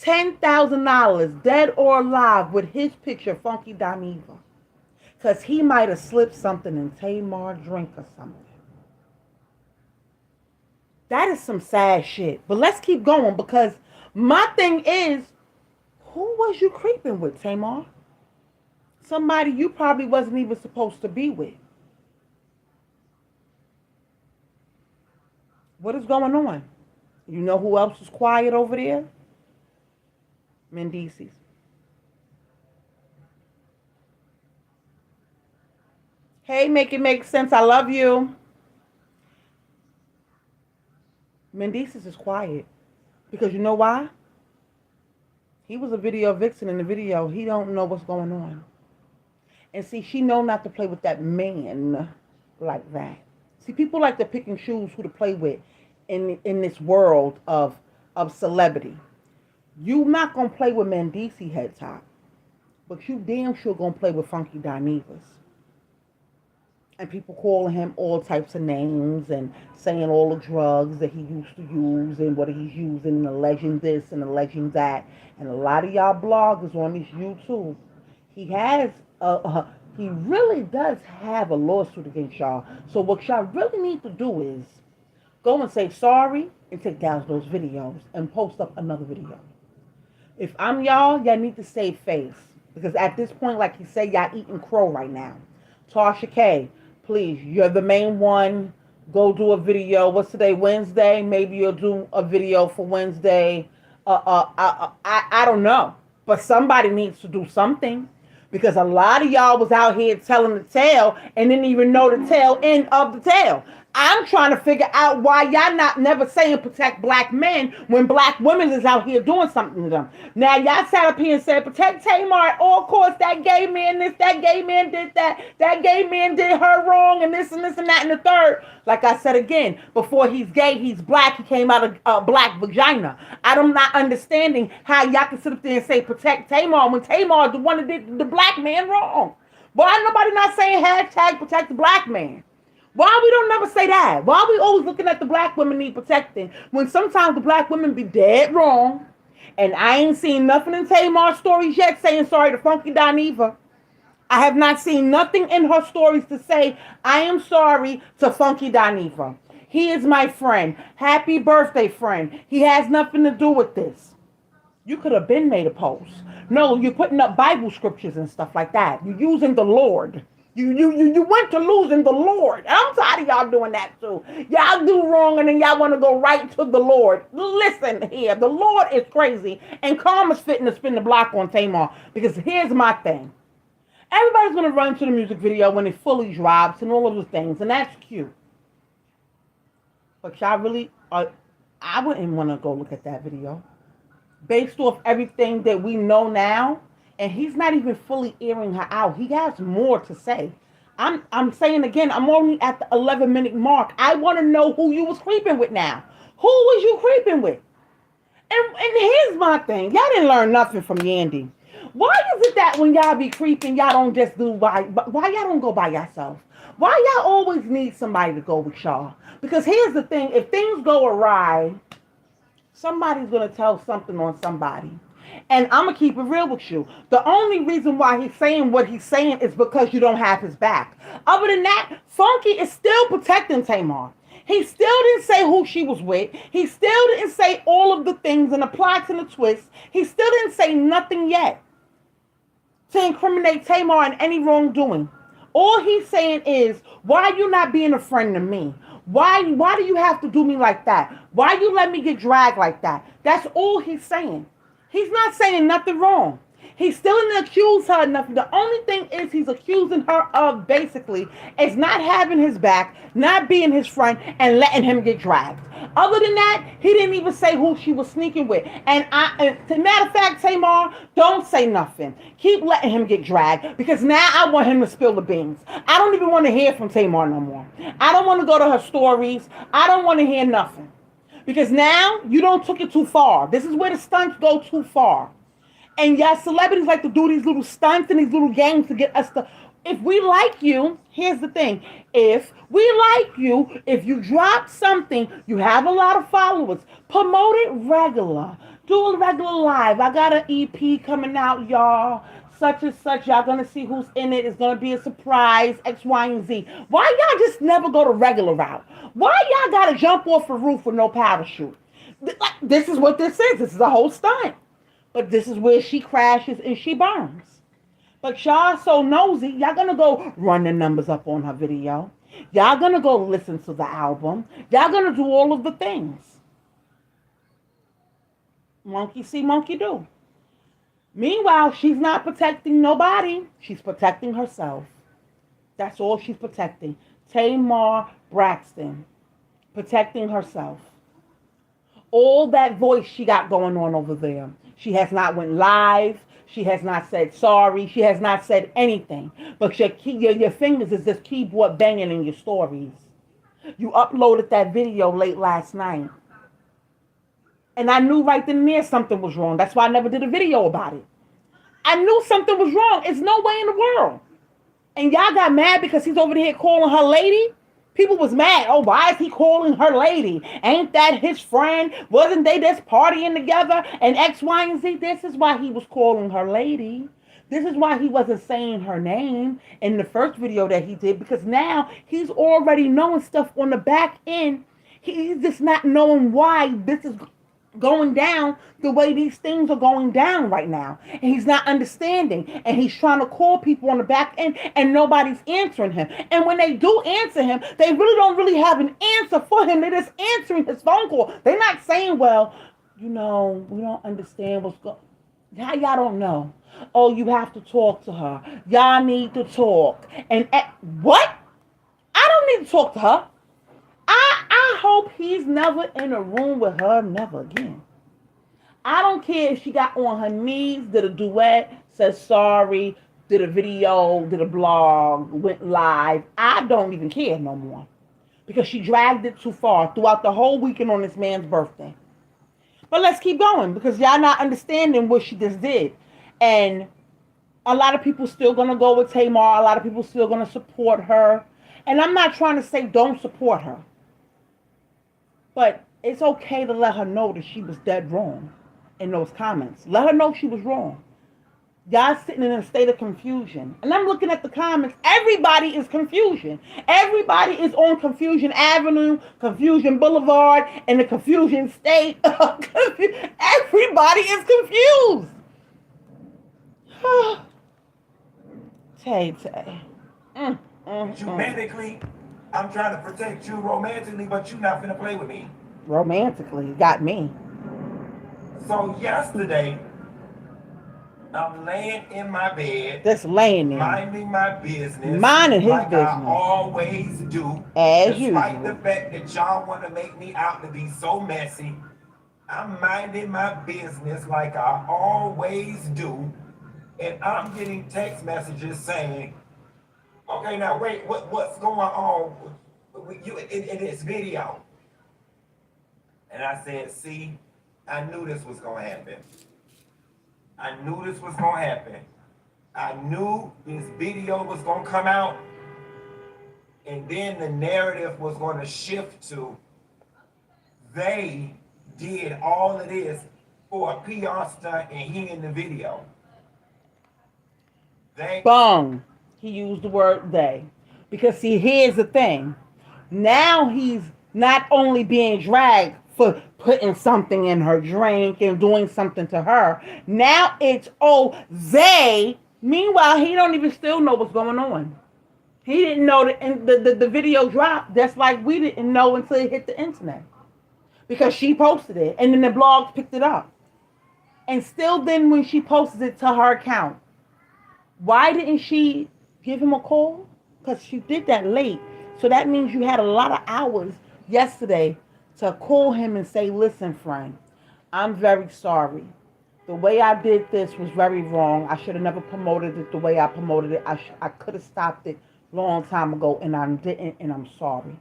$10,000 dead or alive with his picture, Funky Dineva. Because he might have slipped something in Tamar drink or something. That is some sad shit. But let's keep going because my thing is, who was you creeping with, Tamar? Somebody you probably wasn't even supposed to be with. What is going on? You know who else is quiet over there? Mendices. Hey, make it make sense. I love you. Mendices is quiet. Because you know why? He was a video vixen in the video. He don't know what's going on. And see, she know not to play with that man like that. See, people like to pick and choose who to play with in this world of celebrity. You not gonna play with Mendici head top, but you damn sure gonna play with Funky Dinevas. And people calling him all types of names and saying all the drugs that he used to use and what he's using and alleging this and alleging that. And a lot of y'all bloggers on this YouTube, he has he really does have a lawsuit against y'all. So what y'all really need to do is go and say sorry and take down those videos and post up another video. If I'm y'all need to save face. Because at this point, like he said, y'all eating crow right now. Tasha K, please, you're the main one. Go do a video. What's today? Wednesday? Maybe you'll do a video for Wednesday. I don't know. But somebody needs to do something. Because a lot of y'all was out here telling the tale and didn't even know the tail end of the tale. I'm trying to figure out why y'all not never saying protect black men when black women is out here doing something to them. Now y'all sat up here and said protect Tamar at all costs. That gay man this, that gay man did that, that gay man did her wrong and this and this and that and the third. Like I said again, before he's gay, he's black. He came out of a black vagina. I'm not understanding how y'all can sit up there and say protect Tamar when Tamar is the one that did the black man wrong. Why nobody not saying hashtag protect the black man? Why we don't never say that? Why we always looking at the black women need protecting when sometimes the black women be dead wrong? And I ain't seen nothing in Tamar's stories yet saying sorry to Funky Dineva. I have not seen nothing in her stories to say I am sorry to Funky Dineva. He is my friend. Happy birthday, friend. He has nothing to do with this. You could have been made a post. No, you're putting up Bible scriptures and stuff like that. You're using the Lord. You went to losing the Lord. I'm tired of y'all doing that too. Y'all do wrong and then y'all want to go right to the Lord. Listen here. The Lord is crazy. And karma's fitting to spin the block on Tamar. Because here's my thing. Everybody's going to run to the music video when it fully drops and all of the things. And that's cute. But y'all really, I wouldn't want to go look at that video. Based off everything that we know now. And he's not even fully airing her out. He has more to say. I'm saying again, I'm only at the 11-minute mark. I want to know who you was creeping with now. Who was you creeping with? And here's my thing. Y'all didn't learn nothing from Yandy. Why is it that when y'all be creeping, y'all don't just do why y'all don't go by yourself? Why y'all always need somebody to go with y'all? Because here's the thing. If things go awry, somebody's going to tell something on somebody. And I'm going to keep it real with you. The only reason why he's saying what he's saying is because you don't have his back. Other than that, Funky is still protecting Tamar. He still didn't say who she was with. He still didn't say all of the things and the plots and the twists. He still didn't say nothing yet to incriminate Tamar in any wrongdoing. All he's saying is, why you not being a friend to me? Why do you have to do me like that? Why you let me get dragged like that? That's all he's saying. He's not saying nothing wrong. He still didn't accuse her of nothing. The only thing is he's accusing her of basically is not having his back, not being his friend, and letting him get dragged. Other than that, he didn't even say who she was sneaking with. And as a matter of fact, Tamar, don't say nothing. Keep letting him get dragged because now I want him to spill the beans. I don't even want to hear from Tamar no more. I don't want to go to her stories. I don't want to hear nothing. Because now you don't took it too far. This is where the stunts go too far. And yeah, celebrities like to do these little stunts and these little games to get us to. If we like you, here's the thing. If we like you, if you drop something, you have a lot of followers, promote it regular. Do a regular live. I got an EP coming out, y'all. Such and such. Y'all gonna see who's in it. It's gonna be a surprise. X, Y, and Z. Why y'all just never go the regular route? Why y'all gotta jump off a roof with no parachute? This is what this is. This is a whole stunt. But this is where she crashes and she burns. But y'all so nosy, y'all gonna go run the numbers up on her video. Y'all gonna go listen to the album. Y'all gonna do all of the things. Monkey see, monkey do. Meanwhile, she's not protecting nobody. She's protecting herself. That's all she's protecting. Tamar Braxton. Protecting herself. All that voice she got going on over there. She has not went live. She has not said sorry. She has not said anything. But your fingers is this keyboard banging in your stories. You uploaded that video late last night. And I knew right then and there something was wrong. That's why I never did a video about it. I knew something was wrong. It's no way in the world. And y'all got mad because he's over there calling her lady. People was mad. Oh, why is he calling her lady? Ain't that his friend? Wasn't they just partying together? And X, Y, and Z. This is why he was calling her lady. This is why he wasn't saying her name in the first video that he did. Because now he's already knowing stuff on the back end. He's just not knowing why this is going down the way these things are going down right now. And he's not understanding. And he's trying to call people on the back end and nobody's answering him. And when they do answer him, they really don't really have an answer for him. They're just answering his phone call. They're not saying, well, we don't understand what's going on. Y'all don't know. Oh, you have to talk to her. Y'all need to talk. And what? I don't need to talk to her. I hope he's never in a room with her, never again. I don't care if she got on her knees, did a duet, said sorry, did a video, did a blog, went live. I don't even care no more. Because she dragged it too far throughout the whole weekend on this man's birthday. But let's keep going because y'all not understanding what she just did. And a lot of people still going to go with Tamar. A lot of people still going to support her. And I'm not trying to say don't support her. But it's okay to let her know that she was dead wrong in those comments. Let her know she was wrong. Y'all sitting in a state of confusion. And I'm looking at the comments. Everybody is confusion. Everybody is on Confusion Avenue, Confusion Boulevard, and the Confusion State. Everybody is confused. Tay. Humanically, I'm trying to protect you romantically, but you're not finna play with me. Romantically, got me. So yesterday, I'm laying in my bed. Just laying there. Minding my business. Minding his like business. I always do. As despite usual. the fact that y'all want to make me out to be so messy, I'm minding my business like I always do. And I'm getting text messages saying, okay, now wait, what's going on with you in this video? And I said, see, I knew this was going to happen. I knew this was going to happen. I knew this video was going to come out. And then the narrative was going to shift to they did all of this for a PR stunt and he in the video. They. Boom. He used the word they. Because see, here's the thing. Now he's not only being dragged for putting something in her drink and doing something to her. Now it's, they. Meanwhile, he don't even still know what's going on. He didn't know that the video dropped. That's like we didn't know until it hit the internet. Because she posted it. And then the blogs picked it up. And still then when she posted it to her account, why didn't she give him a call? Because she did that late. So that means you had a lot of hours yesterday to call him and say, listen, friend, I'm very sorry. The way I did this was very wrong. I should have never promoted it the way I promoted it. I could have stopped it a long time ago, and I didn't, and I'm sorry.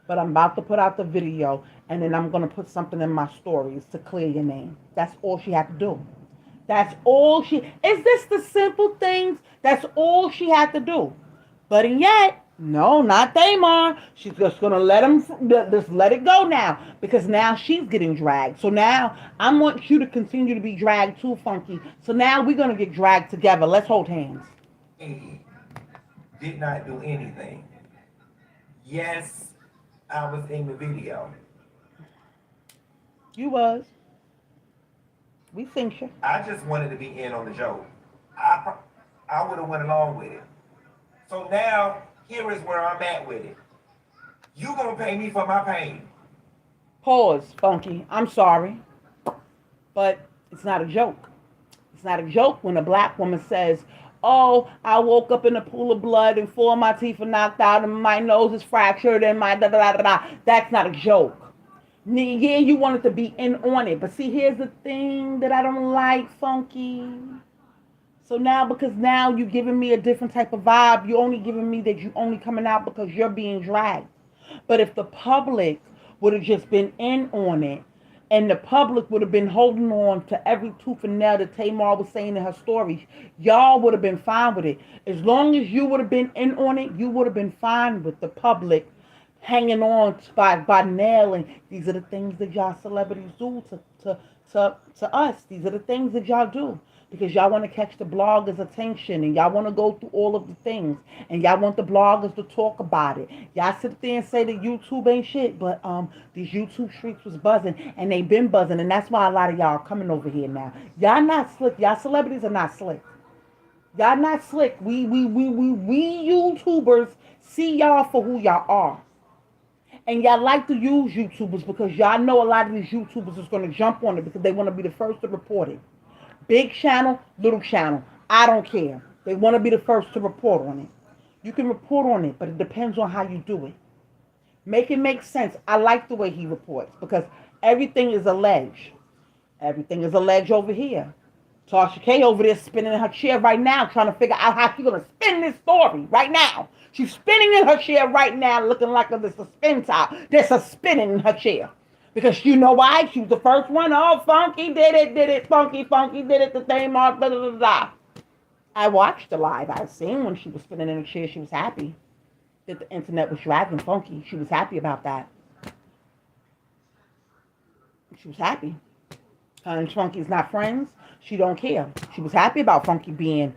but I'm about to put out the video, and then I'm gonna put something in my stories to clear your name. That's all she had to do. That's all she. Is this the simple things? That's all she had to do. But yet, no, not Tamar. She's just gonna let him just let it go now because now she's getting dragged. So now I want you to continue to be dragged too, Funky. So now we're gonna get dragged together. Let's hold hands. He did not do anything. Yes, I was in the video. You was. We think you. I just wanted to be in on the joke. I I would have went along with it. So now here is where I'm at with it. You gonna pay me for my pain? Pause, Funky. I'm sorry, but it's not a joke. It's not a joke when a black woman says, "Oh, I woke up in a pool of blood and four of my teeth are knocked out and my nose is fractured and my da da da da." That's not a joke. Yeah, you wanted to be in on it, but see, here's the thing that I don't like, Funky. So now, because now you're giving me a different type of vibe, you're only giving me that you only coming out because you're being dragged. But if the public would have just been in on it, and the public would have been holding on to every tooth and nail that Tamar was saying in her stories, y'all would have been fine with it. As long as you would have been in on it, you would have been fine with the public hanging on by nailing. These are the things that y'all celebrities do to us. These are the things that y'all do because y'all want to catch the bloggers' attention and y'all want to go through all of the things and y'all want the bloggers to talk about it. Y'all sit there and say that YouTube ain't shit, but these YouTube streets was buzzing and they been buzzing, and that's why a lot of y'all are coming over here now. Y'all not slick. Y'all celebrities are not slick. Y'all not slick. We YouTubers see y'all for who y'all are. And y'all like to use YouTubers because y'all know a lot of these YouTubers is going to jump on it because they want to be the first to report it. Big channel, little channel, I don't care. They want to be the first to report on it. You can report on it, but it depends on how you do it. Make it make sense. I like the way he reports because everything is alleged. Everything is alleged over here. Tasha K over there spinning in her chair right now, trying to figure out how she's gonna spin this story right now. She's spinning in her chair right now, looking like there's a spin top. There's a spinning in her chair. Because you know why? She was the first one. Oh, Funky did it, Funky did it, the thing, blah, blah, blah, blah. I watched the live. I seen when she was spinning in her chair, she was happy that the internet was dragging Funky. She was happy about that. She was happy. Her and Funky's not friends. She don't care. She was happy about Funky being,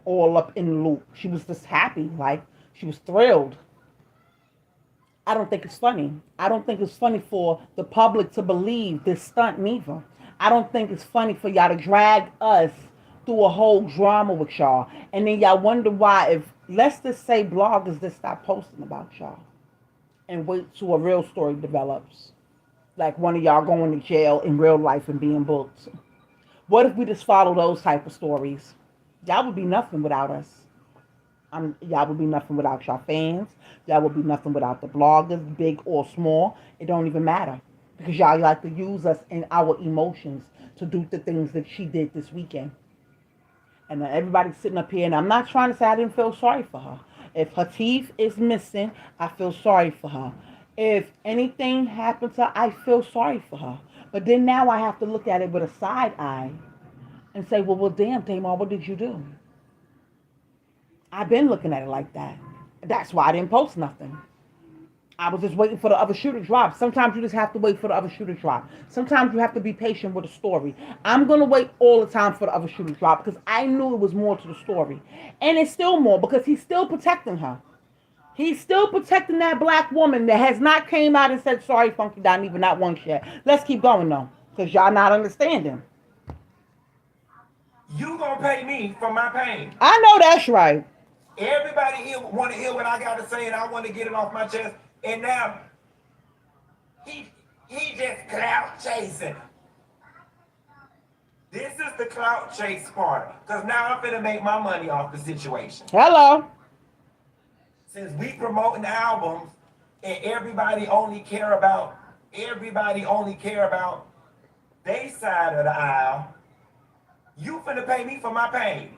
all up in the loop. She was just happy, like she was thrilled. I don't think it's funny. I don't think it's funny for the public to believe this stunt neither. I don't think it's funny for y'all to drag us through a whole drama with y'all. And then y'all wonder why if, let's just say bloggers just stop posting about y'all and wait till a real story develops. Like one of y'all going to jail in real life and being booked. What if we just follow those type of stories? Y'all would be nothing without us. Y'all would be nothing without y'all fans. Y'all would be nothing without the bloggers, big or small. It don't even matter. Because y'all like to use us in our emotions to do the things that she did this weekend. And everybody's sitting up here, and I'm not trying to say I didn't feel sorry for her. If her teeth is missing, I feel sorry for her. If anything happened to her, I feel sorry for her. But then now I have to look at it with a side eye and say, well, damn, Tamar, what did you do? I've been looking at it like that. That's why I didn't post nothing. I was just waiting for the other shoe to drop. Sometimes you just have to wait for the other shoe to drop. Sometimes you have to be patient with a story. I'm going to wait all the time for the other shoe to drop because I knew it was more to the story. And it's still more because he's still protecting her. He's still protecting that black woman that has not came out and said, sorry, Funky, not even not once yet. Let's keep going, though, because y'all not understanding. You gonna pay me for my pain. I know that's right. Everybody here want to hear what I got to say, and I want to get it off my chest. And now, he just clout chasing. This is the clout chase part. Because now I'm finna make my money off the situation. Hello. Since we promoting albums, and everybody only care about they side of the aisle, you finna pay me for my pain.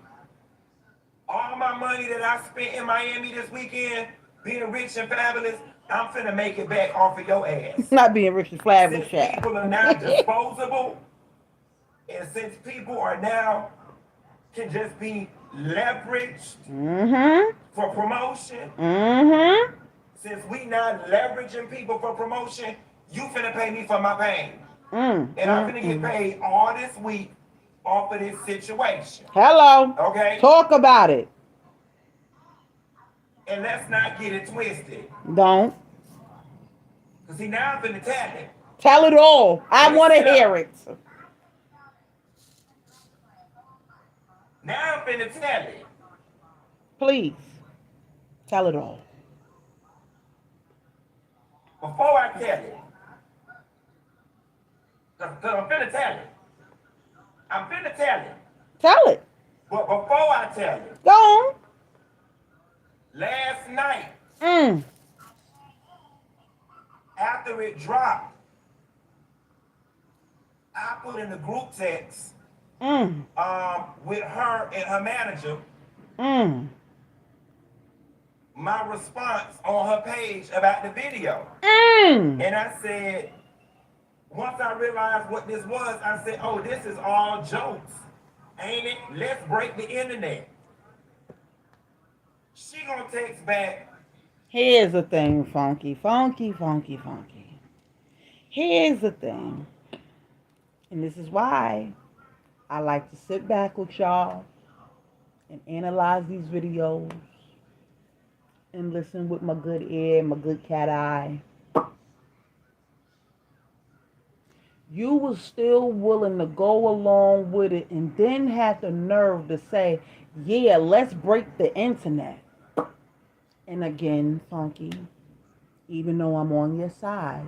All my money that I spent in Miami this weekend, being rich and fabulous, I'm finna make it back off of your ass. Not being Richard Flavish, Since child. people are now disposable, and since people are now can just be leveraged Mm-hmm. for promotion, Mm-hmm. since we not leveraging people for promotion, you finna pay me for my pain. Mm, And I'm mm, finna get mm. paid all this week off of this situation. Hello. Okay? Talk about it. And let's not get it twisted. Don't. Cause see now I'm finna tell it. Tell it all. I want to Listen hear up. it. Now I'm finna tell it. Please. Tell it all. Before I tell it. Cause I'm finna tell it. I'm finna tell it. Tell it. But before I tell it, Go on. last night, Mm. after it dropped, I put in the group text Mm. with her and her manager Mm. my response on her page about the video. Mm. And I said, once I realized what this was, I said, oh, this is all jokes. Ain't it? Let's break the internet. She gonna text back, Here's the thing, funky, funky, funky, funky. Here's the thing. And this is why I like to sit back with y'all and analyze these videos and listen with my good ear, my good cat eye. You was still willing to go along with it and then had the nerve to say, yeah, let's break the internet. And again, funky, even though I'm on your side,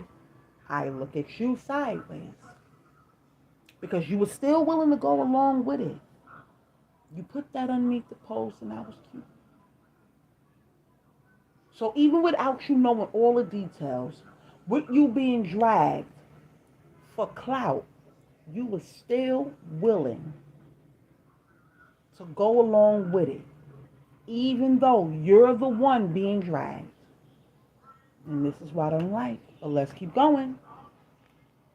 I look at you sideways. Because you were still willing to go along with it. You put that underneath the post and that was cute. So even without you knowing all the details, with you being dragged for clout, you were still willing to go along with it. Even though you're the one being dragged. And this is what I don't like. But let's keep going.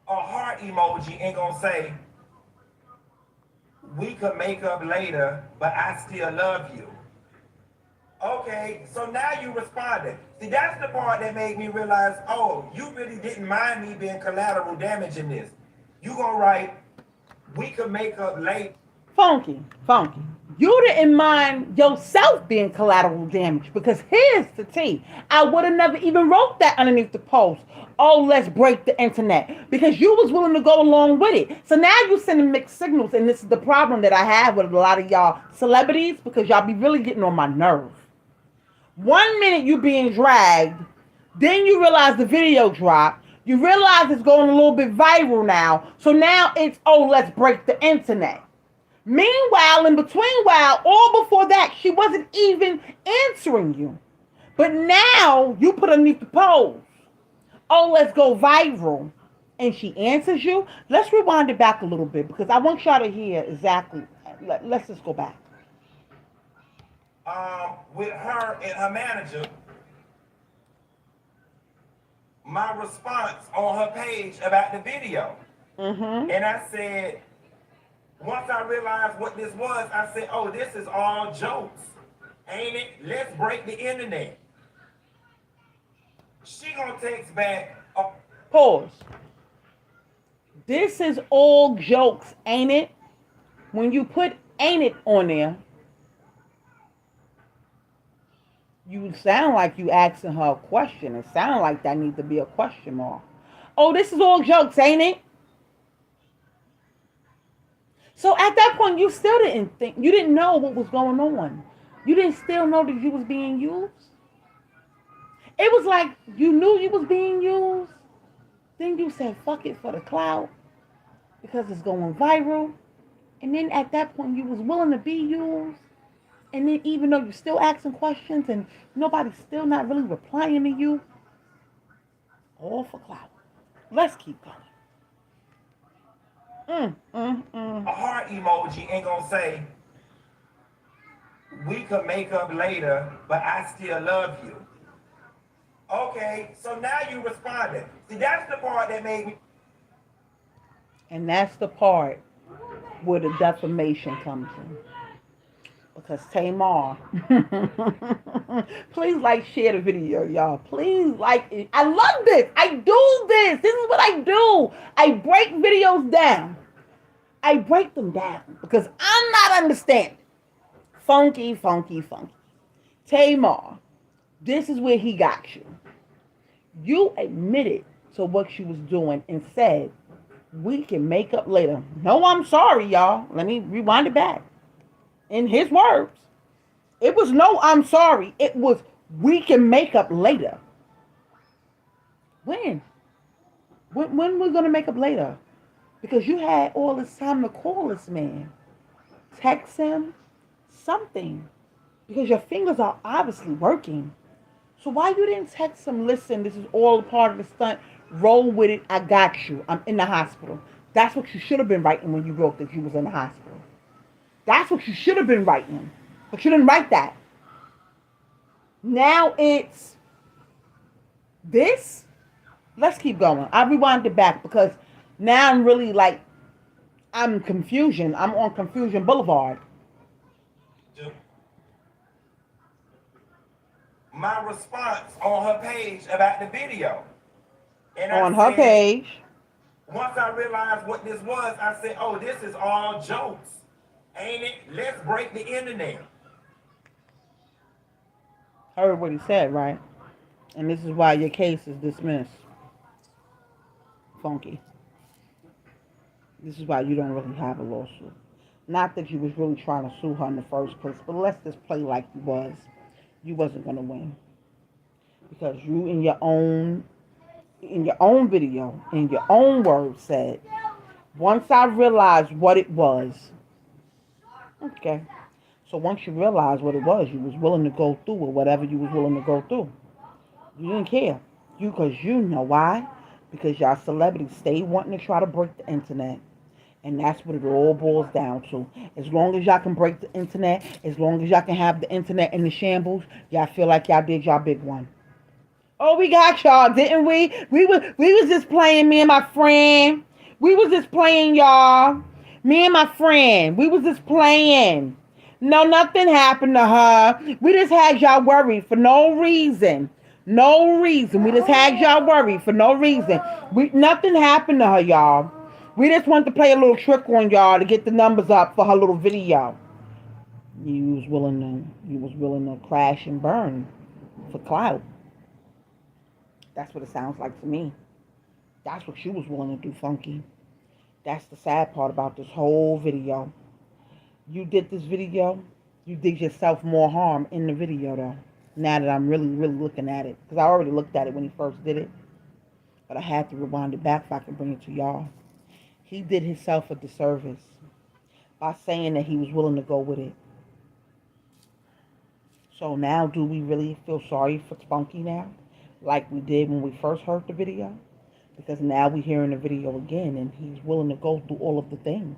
a heart emoji and gonna say, we could make up later, but I still love you. Okay, so now you responded. See, that's the part that made me realize, oh, you really didn't mind me being collateral damage in this. You gonna write, we could make up later. Funky, funky. You didn't mind yourself being collateral damage because here's the tea. I would have never even wrote that underneath the post. Oh, let's break the internet because you was willing to go along with it. So now you sending mixed signals, and this is the problem that I have with a lot of y'all celebrities because y'all be really getting on my nerve. 1 minute you being dragged, then you realize the video dropped. You realize it's going a little bit viral now. So now it's, oh, let's break the internet. Meanwhile, in between while, all before that, she wasn't even answering you. But now you put underneath the post, oh, let's go viral. And she answers you. Let's rewind it back a little bit because I want y'all to hear exactly. Let's just go back. With her and her manager, my response on her page about the video. Mm-hmm. And I said, once I realized what this was, I said, oh, this is all jokes. Ain't it? Let's break the internet. She gonna text back. Oh, Pause. This is all jokes, ain't it? When you put ain't it on there, you sound like you asking her a question. It sound like that needs to be a question mark. Oh, this is all jokes, ain't it? So at that point, you still didn't think, you didn't know what was going on. You didn't still know that you was being used. It was like you knew you was being used. Then you said, fuck it for the clout because it's going viral. And then at that point, you was willing to be used. And then even though you're still asking questions and nobody's still not really replying to you, all for clout. Let's keep going. a heart emoji ain't gonna say, we could make up later, but I still love you. Okay, so now you responded. See, that's the part that made me. And that's the part where the defamation comes in. Because Tamar, please like, share the video, y'all. Please like it. I love this. I do this. This is what I do. I break videos down. I break them down because I'm not understanding. Funky, funky, funky. Tamar, this is where he got you. You admitted to what she was doing and said, we can make up later. No, I'm sorry, y'all. Let me rewind it back. In his words, it was no, I'm sorry. It was, we can make up later. When? When we're going to make up later? Because you had all this time to call this man. Text him. Something. Because your fingers are obviously working. So why you didn't text him, listen, this is all part of the stunt. Roll with it. I got you. I'm in the hospital. That's what you should have been writing when you wrote that you was in the hospital. That's what you should have been writing. But you didn't write that. Now it's this. Let's keep going. I rewind it back because now I'm really like, I'm confusion. I'm on Confusion Boulevard. My response on her page about the video. And on I her said, page. Once I realized what this was, I said, oh, this is all jokes. Ain't it? Let's break the internet. Heard what he said, right? And this is why your case is dismissed. Funky. This is why you don't really have a lawsuit. Not that you was really trying to sue her in the first place, but let's just play like you was. You wasn't gonna win. Because you in your own video, in your own words said, once I realized what it was, okay. So once you realized what it was, you was willing to go through with whatever you was willing to go through. You didn't care. Because you know why? Because y'all celebrities stay wanting to try to break the internet. And that's what it all boils down to. As long as y'all can break the internet, as long as y'all can have the internet in the shambles, y'all feel like y'all did y'all big one. Oh, we got y'all, didn't we? We was just playing, me and my friend. We was just playing, y'all. Me and my friend. We was just playing. No, nothing happened to her. We just had y'all worried for no reason. No reason. We just had y'all worried for no reason. Nothing happened to her, y'all. We just wanted to play a little trick on y'all to get the numbers up for her little video. You was willing to crash and burn for clout. That's what it sounds like to me. That's what you was willing to do, Funky. That's the sad part about this whole video. You did this video, you did yourself more harm in the video, though. Now that I'm really, really looking at it. Because I already looked at it when he first did it. But I had to rewind it back so I can bring it to y'all. He did himself a disservice by saying that he was willing to go with it. So now, do we really feel sorry for Funky now? Like we did when we first heard the video? Because now we're hearing the video again and he's willing to go through all of the things.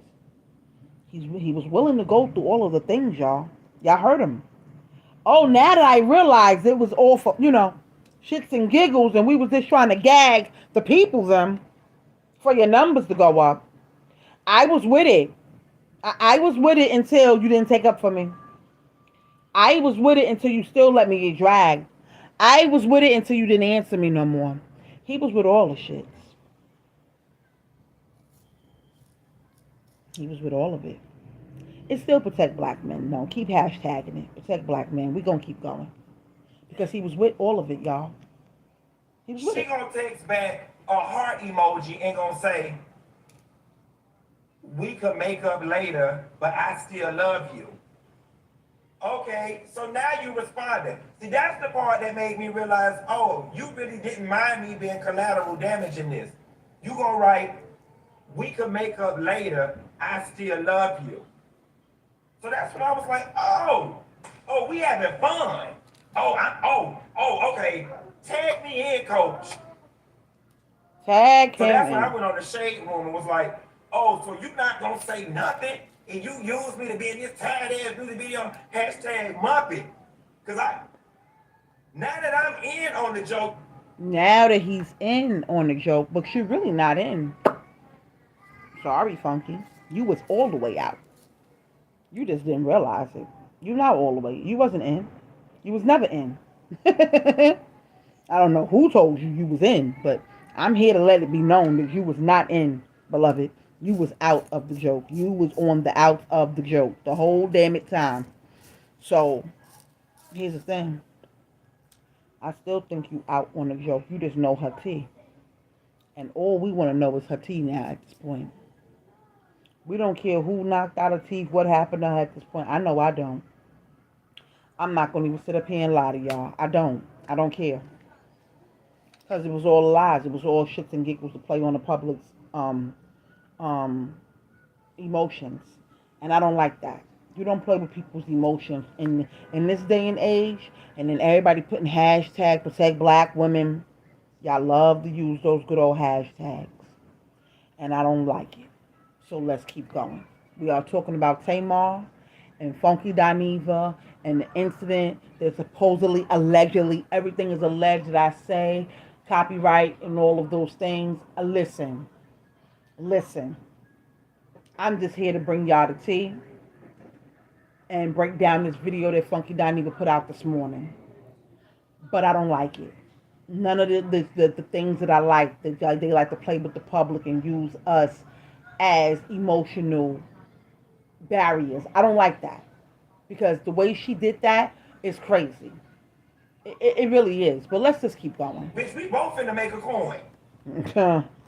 He was willing to go through all of the things, y'all. Y'all heard him. Oh, now that I realized it was all for, shits and giggles and we was just trying to gag the people them for your numbers to go up. I was with it. I was with it until you didn't take up for me. I was with it until you still let me get dragged. I was with it until you didn't answer me no more. He was with all the shits. He was with all of it. It's still protect black men. No, keep hashtagging it. Protect black men. We're going to keep going. Because he was with all of it, y'all. He was with She it. gonna text back a heart emoji and gonna say, we could make up later, but I still love you. Okay, so now you responded. See, that's the part that made me realize, oh, you really didn't mind me being collateral damage in this. You gonna write, we could make up later, I still love you. So that's when I was like, oh, we having fun. Okay. Tag me in, coach. Tag So him that's when I in. went on the shade room and was like, oh, so you not gonna say nothing? And you use me to be in this tired ass music video, hashtag Muppet. Cause now that I'm in on the joke, Now that he's in on the joke, but you're really not in. Sorry, Funky. You was all the way out. You just didn't realize it. You not all the way. You wasn't in. You was never in. I don't know who told you you was in, but I'm here to let it be known that you was not in, beloved. You was out of the joke. You was on the out of the joke the whole damn it time. So here's the thing. I still think you out on the joke. You just know her tea. And all we want to know is her tea now at this point. We don't care who knocked out her teeth, what happened to her at this point. I know I don't. I'm not going to even sit up here and lie to y'all. I don't. I don't care. Because it was all lies. It was all shits and giggles to play on the public's um, emotions. And I don't like that. You don't play with people's emotions in this day and age. And then everybody putting hashtag protect black women. Y'all love to use those good old hashtags. And I don't like it. So let's keep going. We are talking about Tamar and Funky Dineva and the incident that supposedly, allegedly, everything is alleged that I say, copyright and all of those things. Listen. I'm just here to bring y'all the tea and break down this video that Funky Dineva put out this morning. But I don't like it. None of the things that I like, that they like to play with the public and use us as emotional barriers. I don't like that. Because the way she did that is crazy. It really is. But let's just keep going. Bitch, we both finna make a coin.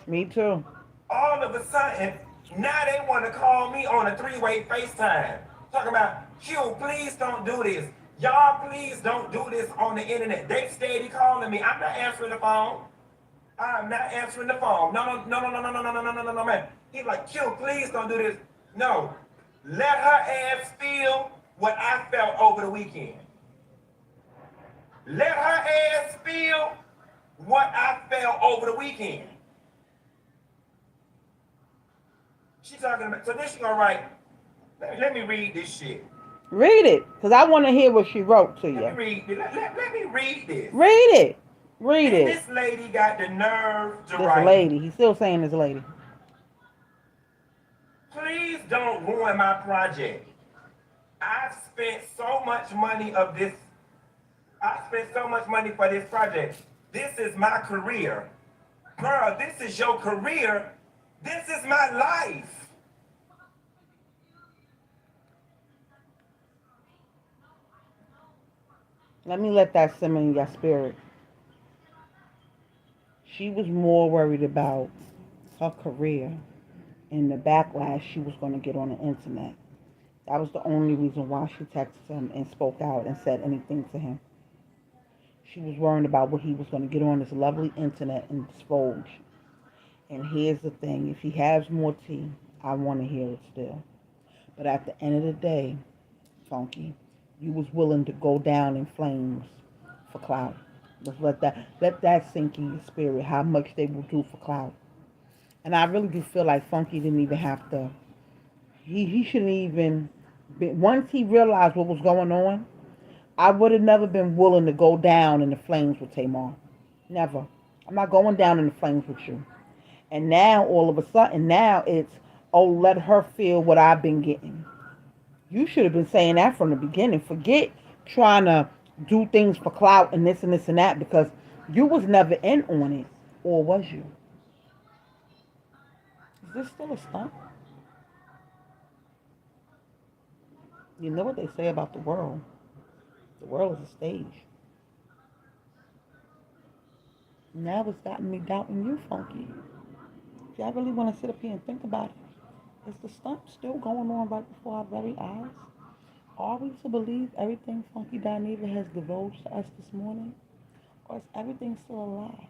Me too. All of a sudden, now they want to call me on a three-way FaceTime. Talking about, Q, please don't do this. Y'all, please don't do this on the internet. They steady calling me. I'm not answering the phone. I'm not answering the phone. No, man. He's like, Q, please don't do this. No. Let her ass feel what I felt over the weekend. Let her ass feel what I felt over the weekend. She's talking about, so then she's gonna write, let me read this shit. Read it, because I want to hear what she wrote to you. Let me read this. Read it. Read it. This lady got the nerve to This write. lady. He's still saying this lady. Please don't ruin my project. I've spent so much money of this. I spent so much money for this project. This is my career. Girl, this is your career. This is my life. Let me let that simmer in your spirit. She was more worried about her career and the backlash she was going to get on the internet. That was the only reason why she texted him and spoke out and said anything to him. She was worried about what he was going to get on this lovely internet and divulge. And here's the thing. If he has more tea, I want to hear it still. But at the end of the day, Funky, you was willing to go down in flames for clout. Just let that sink in your spirit, how much they will do for clout. And I really do feel like Funky didn't even have to, he shouldn't even, once he realized what was going on, I would have never been willing to go down in the flames with Tamar. Never. I'm not going down in the flames with you. And now, all of a sudden, now it's, oh, let her feel what I've been getting. You should have been saying that from the beginning. Forget trying to do things for clout and this and this and that, because you was never in on it. Or was you? Is this still a stunt? You know what they say about the world. The world is a stage. Now it's gotten me doubting you, Funky. If y'all really want to sit up here and think about it, is the stunt still going on right before our very eyes? Are we to believe everything Funky Dineva has divulged to us this morning? Or is everything still a lie?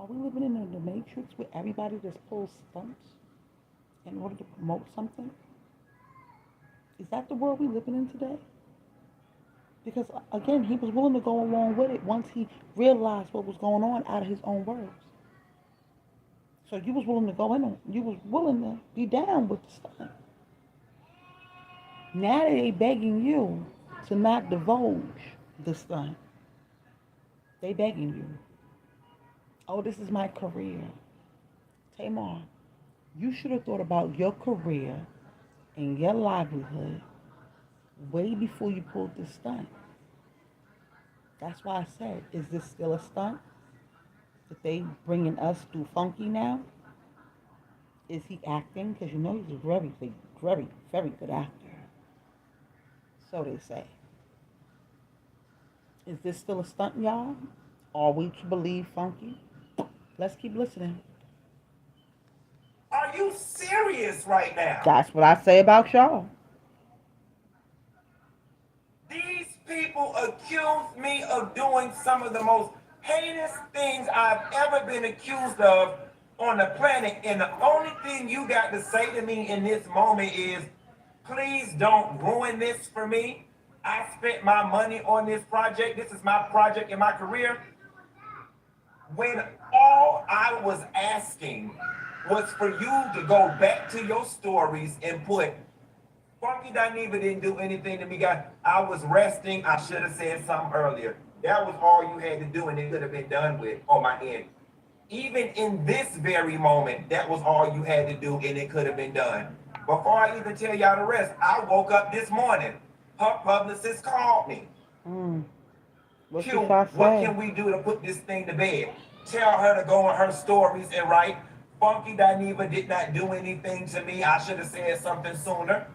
Are we living in the matrix where everybody just pulls stunts in order to promote something? Is that the world we living in today? Because, again, he was willing to go along with it once he realized what was going on out of his own words. So you was willing to go in on it. You was willing to be down with the stunt. Now they begging you to not divulge the stunt. They begging you. Oh, this is my career. Tamar, you should have thought about your career and your livelihood way before you pulled this stunt. That's why I said, is this still a stunt that they bringing us through Funky now? Is he acting? Because you know he's a very, very good actor. So they say. Is this still a stunt, y'all? Are we to believe Funky? Let's keep listening. Are you serious right now? That's what I say about y'all. These people accuse me of doing some of the most heinous things I've ever been accused of on the planet. And the only thing you got to say to me in this moment is, please don't ruin this for me. I spent my money on this project. This is my project in my career. When all I was asking was for you to go back to your stories and put Funky Dineva didn't do anything to me, guys. I was resting. I should have said something earlier. That was all you had to do, and it could have been done with on my end. Even in this very moment, that was all you had to do, and it could have been done. Before I even tell y'all the rest, I woke up this morning. Her publicist called me. Mm. What Q, should I what say? can we do to put this thing to bed? Tell her to go on her stories and write, Funky Dineva did not do anything to me. I should have said something sooner.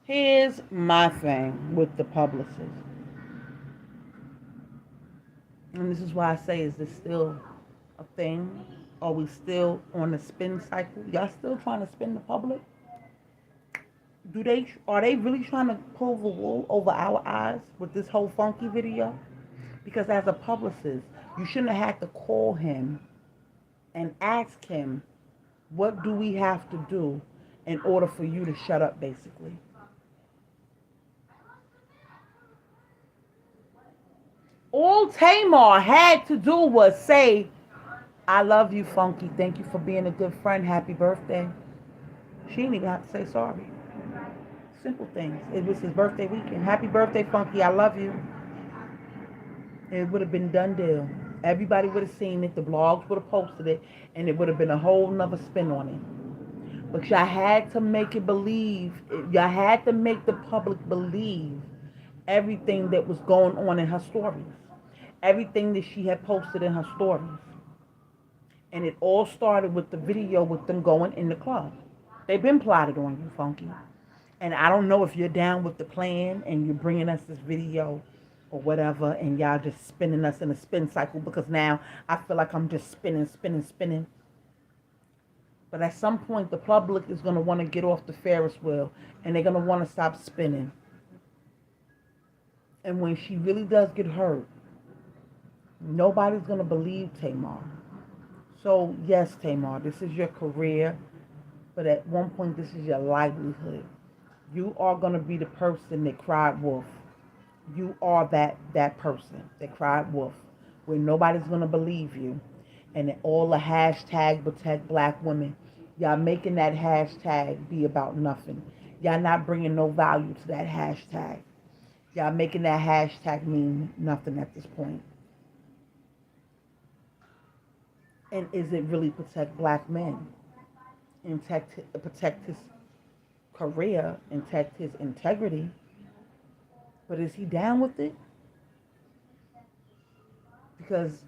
Here's my thing with the publicist. And this is why I say, is this still a thing? Are we still on the spin cycle? Y'all still trying to spin the public? Are they really trying to pull the wool over our eyes with this whole Funky video? Because as a publicist, you shouldn't have had to call him and ask him, what do we have to do in order for you to shut up, basically? All Tamar had to do was say, I love you, Funky. Thank you for being a good friend. Happy birthday. She didn't even have to say sorry. Simple things. It was his birthday weekend. Happy birthday, Funky. I love you. It would have been done deal. Everybody would have seen it. The blogs would have posted it. And it would have been a whole nother spin on it. But y'all had to make it believe. Y'all had to make the public believe everything that was going on in her stories. Everything that she had posted in her stories. And it all started with the video with them going in the club. They've been plotted on you, Funky. And I don't know if you're down with the plan and you're bringing us this video or whatever, and y'all just spinning us in a spin cycle, because now I feel like I'm just spinning. But at some point, the public is going to want to get off the Ferris wheel, and they're going to want to stop spinning. And when she really does get hurt, nobody's going to believe Tamar. So, yes, Tamar, this is your career, but at one point, this is your livelihood. You are going to be the person that cried wolf. You are that person that cried wolf, where nobody's going to believe you. And all the hashtag protect black women, y'all making that hashtag be about nothing. Y'all not bringing no value to that hashtag. Y'all making that hashtag mean nothing at this point. And is it really protect black men and protect his career and protect his integrity? But is he down with it? Because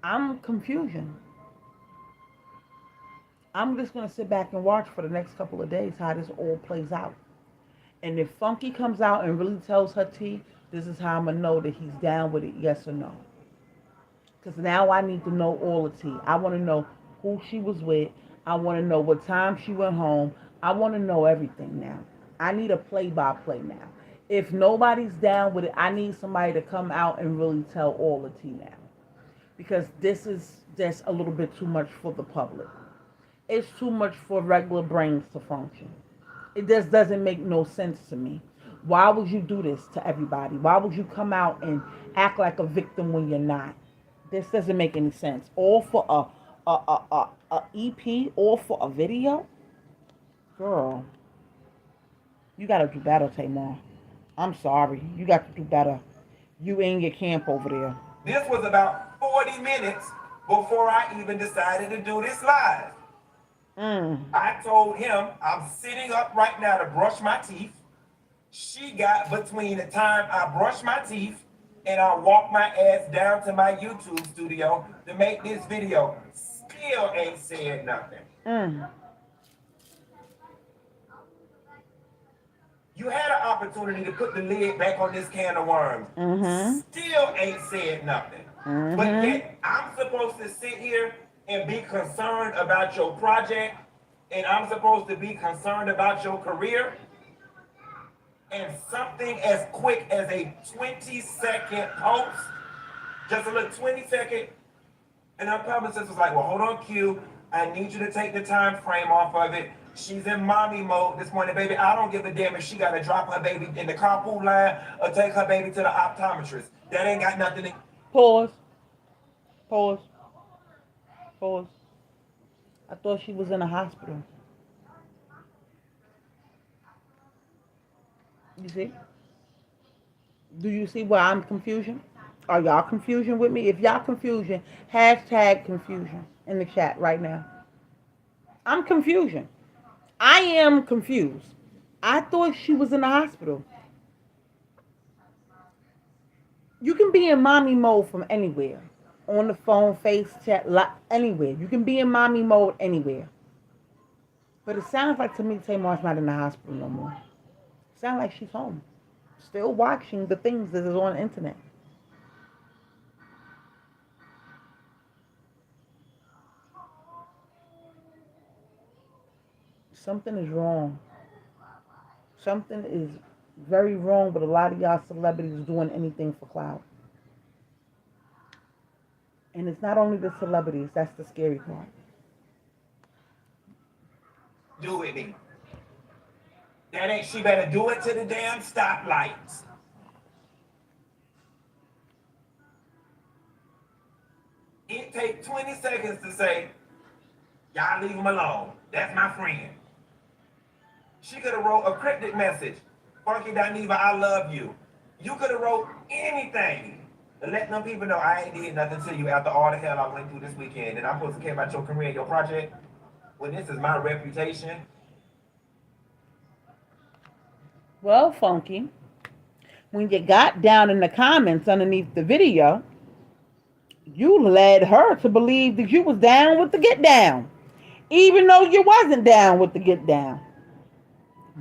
I'm confusion. I'm just going to sit back and watch for the next couple of days how this all plays out. And if Funky comes out and really tells her tea, this is how I'm going to know that he's down with it, yes or no. Because now I need to know all the tea. I want to know who she was with. I want to know what time she went home. I want to know everything now. I need a play-by-play now. If nobody's down with it, I need somebody to come out and really tell all the tea now. Because this is just a little bit too much for the public. It's too much for regular brains to function. It just doesn't make no sense to me. Why would you do this to everybody? Why would you come out and act like a victim when you're not? This doesn't make any sense. All for a EP, all for a video? Girl, you gotta do better, Tamar. I'm sorry. You got to do better. You in your camp over there. This was about 40 minutes before I even decided to do this live. Mm. I told him I'm sitting up right now to brush my teeth. She got between the time I brush my teeth and I walk my ass down to my YouTube studio to make this video. Still ain't said nothing. Mm. You had an opportunity to put the lid back on this can of worms. Mm-hmm. Still ain't said nothing. But Mm-hmm. yet I'm supposed to sit here and be concerned about your project, and I'm supposed to be concerned about your career. And something as quick as a 20-second post, just a little 20-second, and her publicist was like, well, hold on, Q. I need you to take the time frame off of it. She's in mommy mode this morning, baby. I don't give a damn if she got to drop her baby in the carpool line or take her baby to the optometrist. That ain't got nothing to... Pause. Pause. Pause. I thought she was in a hospital. You see? Do you see why I'm confusion? Are y'all confusion with me? If y'all confusion, hashtag confusion in the chat right now. I'm confusion. I am confused. I thought she was in the hospital. You can be in mommy mode from anywhere. On the phone, face chat, anywhere. You can be in mommy mode anywhere. But it sounds like to me Tamar's not in the hospital no more. It sounds like she's home. Still watching the things that is on the internet. Something is wrong. Something is very wrong with a lot of y'all celebrities doing anything for clout. And it's not only the celebrities, that's the scary part. Do with me. That ain't... She better do it to the damn stoplights. It take 20 seconds to say, y'all leave him alone. That's my friend. She could have wrote a cryptic message. Funky Dineva, I love you. You could have wrote anything to let them people know I ain't did nothing to you after all the hell I went through this weekend. And I'm supposed to care about your career and your project when this is my reputation. Well, Funky, when you got down in the comments underneath the video, you led her to believe that you was down with the get down, even though you wasn't down with the get down.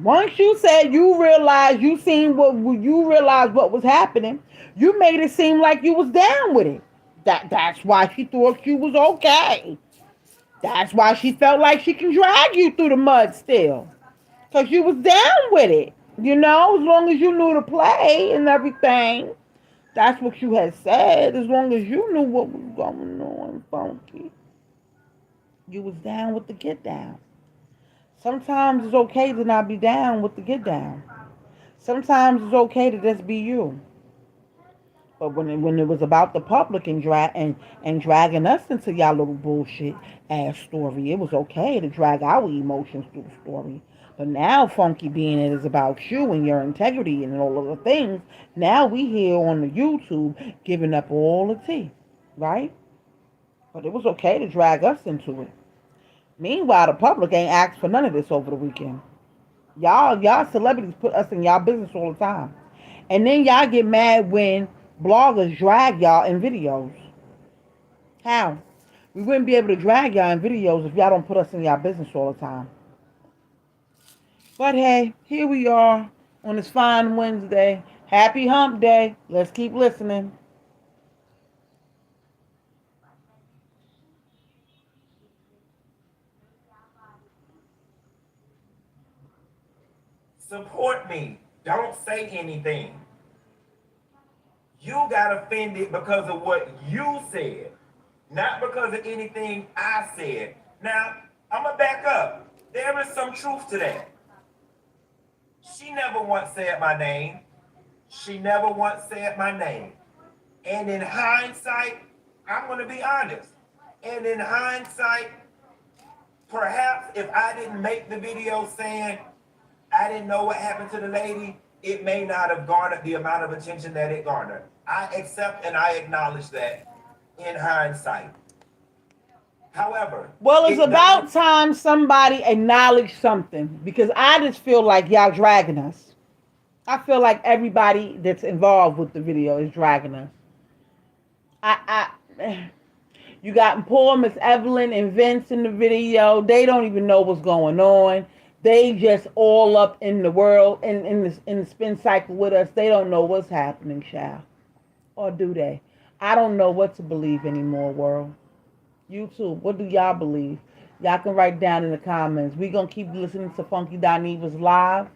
Once you said you realized you realized what was happening, you made it seem like you was down with it. That's why she thought you was okay. That's why she felt like she can drag you through the mud still. Because you was down with it. You know, as long as you knew to play and everything. That's what you had said. As long as you knew what was going on, Funky. You was down with the get down. Sometimes it's okay to not be down with the get down. Sometimes it's okay to just be you. But when it was about the public and dragging us into y'all little bullshit ass story, it was okay to drag our emotions through the story. But now, Funky, being it is about you and your integrity and all of the things, now we here on the YouTube giving up all the tea, right? But it was okay to drag us into it. Meanwhile, the public ain't asked for none of this over the weekend. Y'all celebrities put us in y'all business all the time. And then y'all get mad when bloggers drag y'all in videos. How? We wouldn't be able to drag y'all in videos if y'all don't put us in y'all business all the time. But hey, here we are on this fine Wednesday. Happy hump day. Let's keep listening. Support me. Don't say anything. You got offended because of what you said, not because of anything I said. Now, I'm going to back up. There is some truth to that. She never once said my name. She never once said my name. And in hindsight, I'm going to be honest. And in hindsight, perhaps if I didn't make the video saying I didn't know what happened to the lady, it may not have garnered the amount of attention that it garnered. I accept and I acknowledge that in hindsight. However, Well, it's it about doesn't. time somebody acknowledge something because I just feel like y'all dragging us. I feel like everybody that's involved with the video is dragging us. I you got poor Miss Evelyn and Vince in the video. They don't even know what's going on. They just all up in the world in the spin cycle with us. They don't know what's happening, child. Or do they? I don't know what to believe anymore, world. You too. What do y'all believe? Y'all can write down in the comments. We gonna keep listening to Funky Dineva's live,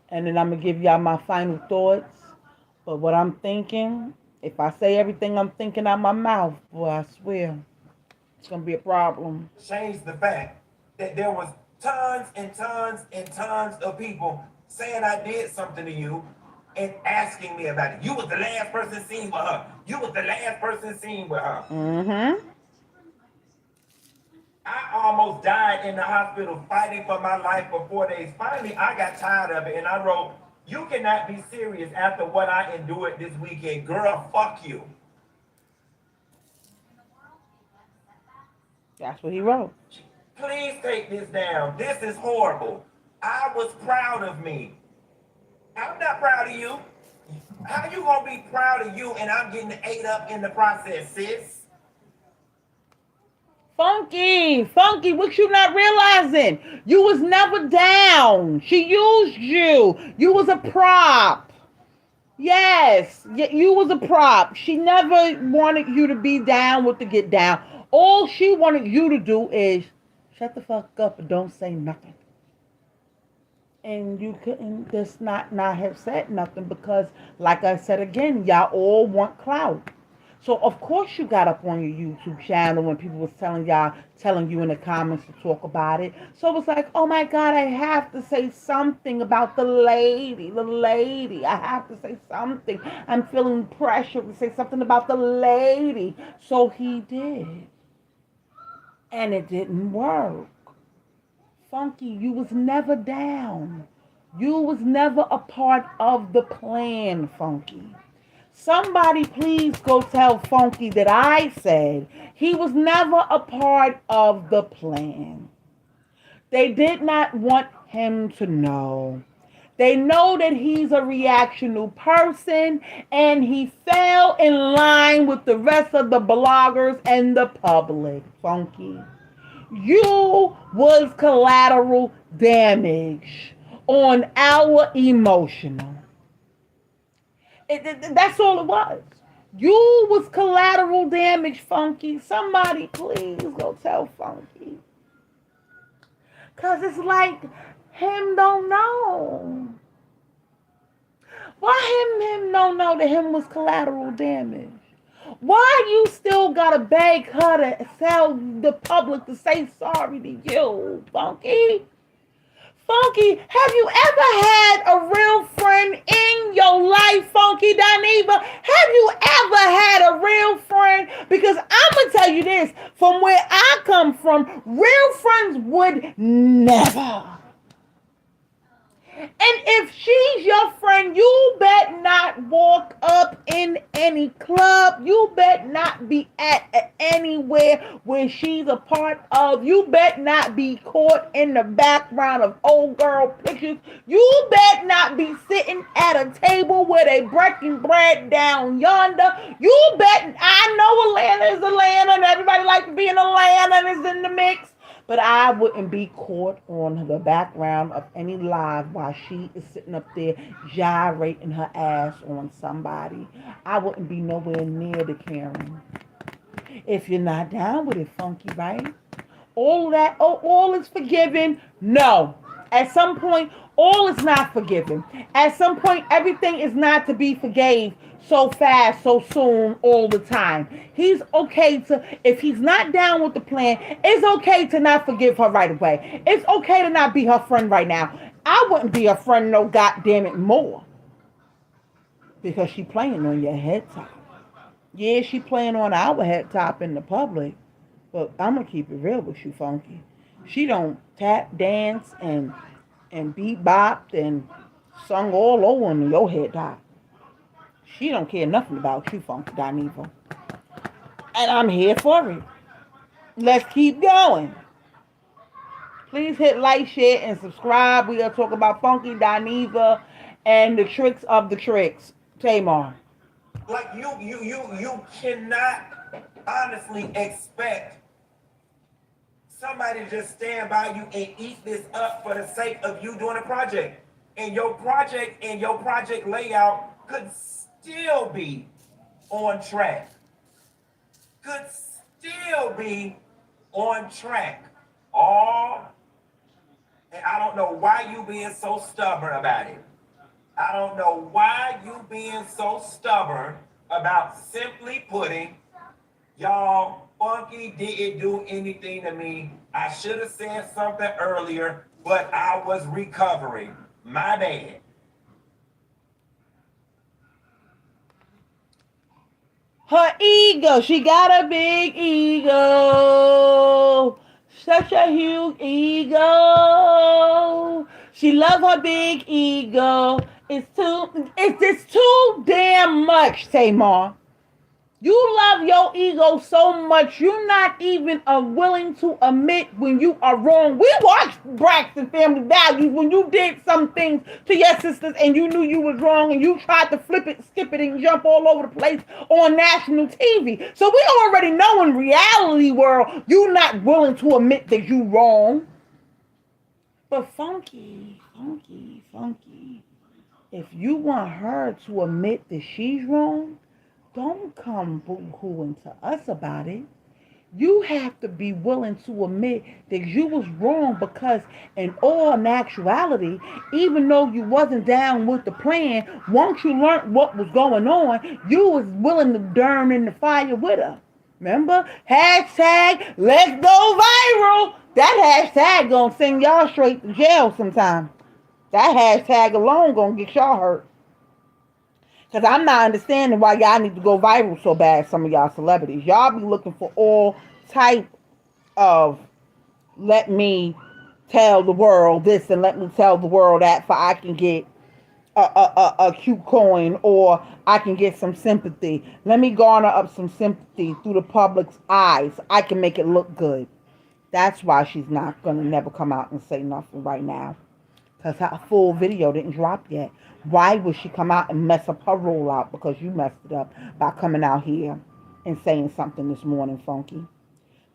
and then I'm gonna give y'all my final thoughts. But what I'm thinking, if I say everything I'm thinking out my mouth, boy, I swear it's gonna be a problem. Change the fact that there was tons and tons and tons of people saying I did something to you and asking me about it. You was the last person seen with her. You was the last person seen with her. Mm-hmm. I almost died in the hospital fighting for my life for 4 days. Finally, I got tired of it and I wrote, "You cannot be serious after what I endured this weekend. Girl, fuck you." That's what he wrote. Please take this down. This is horrible. I was proud of me. I'm not proud of you. How you gonna be proud of you and I'm getting ate up in the process, sis? Funky, what you not realizing? You was never down. She used you. You was a prop. Yes, you was a prop. She never wanted you to be down with the get down. All she wanted you to do is shut the fuck up and don't say nothing. And you couldn't just not have said nothing because, like I said again, y'all all want clout. So of course you got up on your YouTube channel when people was telling you in the comments to talk about it. So it was like, oh my God, I have to say something about the lady. I have to say something. I'm feeling pressure to say something about the lady. So he did, and it didn't work. Funky, you was never down. You was never a part of the plan, Funky. Somebody please go tell Funky that I said he was never a part of the plan. They did not want him to know. They know that he's a reactional person and he fell in line with the rest of the bloggers and the public, Funky. You was collateral damage on our emotional. That's all it was. You was collateral damage, Funky. Somebody please go tell Funky. Cause it's like him don't know. Why him don't know that him was collateral damage? Why you still gotta beg her to tell the public to say sorry to you, Funky? Funky, have you ever had a real friend in your life, Funky Dineva? Have you ever had a real friend? Because I'm going to tell you this, from where I come from, real friends would never. And if she's your friend, you bet not walk up in any club. You bet not be at anywhere where she's a part of. You bet not be caught in the background of old girl pictures. You bet not be sitting at a table where they breaking bread down yonder. You bet, I know Atlanta is Atlanta and everybody like to be in Atlanta and is in the mix. But I wouldn't be caught on the background of any live while she is sitting up there gyrating her ass on somebody. I wouldn't be nowhere near the Karen. If you're not down with it, Funky, right? All that, all is forgiven. No. At some point, all is not forgiven. At some point, everything is not to be forgave so fast, so soon, all the time. He's okay to, if he's not down with the plan, it's okay to not forgive her right away. It's okay to not be her friend right now. I wouldn't be a friend no goddamn it more. Because she playing on your head top. Yeah, she playing on our head top in the public. But I'm gonna keep it real with you, Funky. She don't tap dance and beat bopped and sung all over on your head top. She don't care nothing about you, Funky Dineva. And I'm here for it. Let's keep going. Please hit like, share, and subscribe. We are talking about Funky Dineva and the tricks of the tricks. Tamar. Like you cannot honestly expect somebody to just stand by you and eat this up for the sake of you doing a project. And your project layout could still be on track. Could still be on track. All and I don't know why you being so stubborn about it. I don't know why you being so stubborn about simply putting, y'all, Funky didn't do anything to me. I should have said something earlier, but I was recovering. My bad. Her ego. She got a big ego. Such a huge ego. She love her big ego. It's too damn much, Tamar. You love your ego so much, you're not even willing to admit when you are wrong. We watched Braxton Family Values when you did some things to your sisters and you knew you was wrong and you tried to flip it, skip it, and jump all over the place on national TV. So we already know in reality world, you're not willing to admit that you wrong. But Funky, if you want her to admit that she's wrong, don't come boo-hooing to us about it. You have to be willing to admit that you was wrong because in all actuality, even though you wasn't down with the plan, once you learned what was going on, you was willing to burn in the fire with her. Remember? Hashtag let's go viral. That hashtag gonna send y'all straight to jail sometime. That hashtag alone gonna get y'all hurt. Because I'm not understanding why y'all need to go viral so bad, some of y'all celebrities. Y'all be looking for all type of let me tell the world this and let me tell the world that for I can get a cute coin or I can get some sympathy. Let me garner up some sympathy through the public's eyes. I can make it look good. That's why she's not going to never come out and say nothing right now. Because her full video didn't drop yet. Why would she come out and mess up her rollout? Because you messed it up by coming out here and saying something this morning, Funky.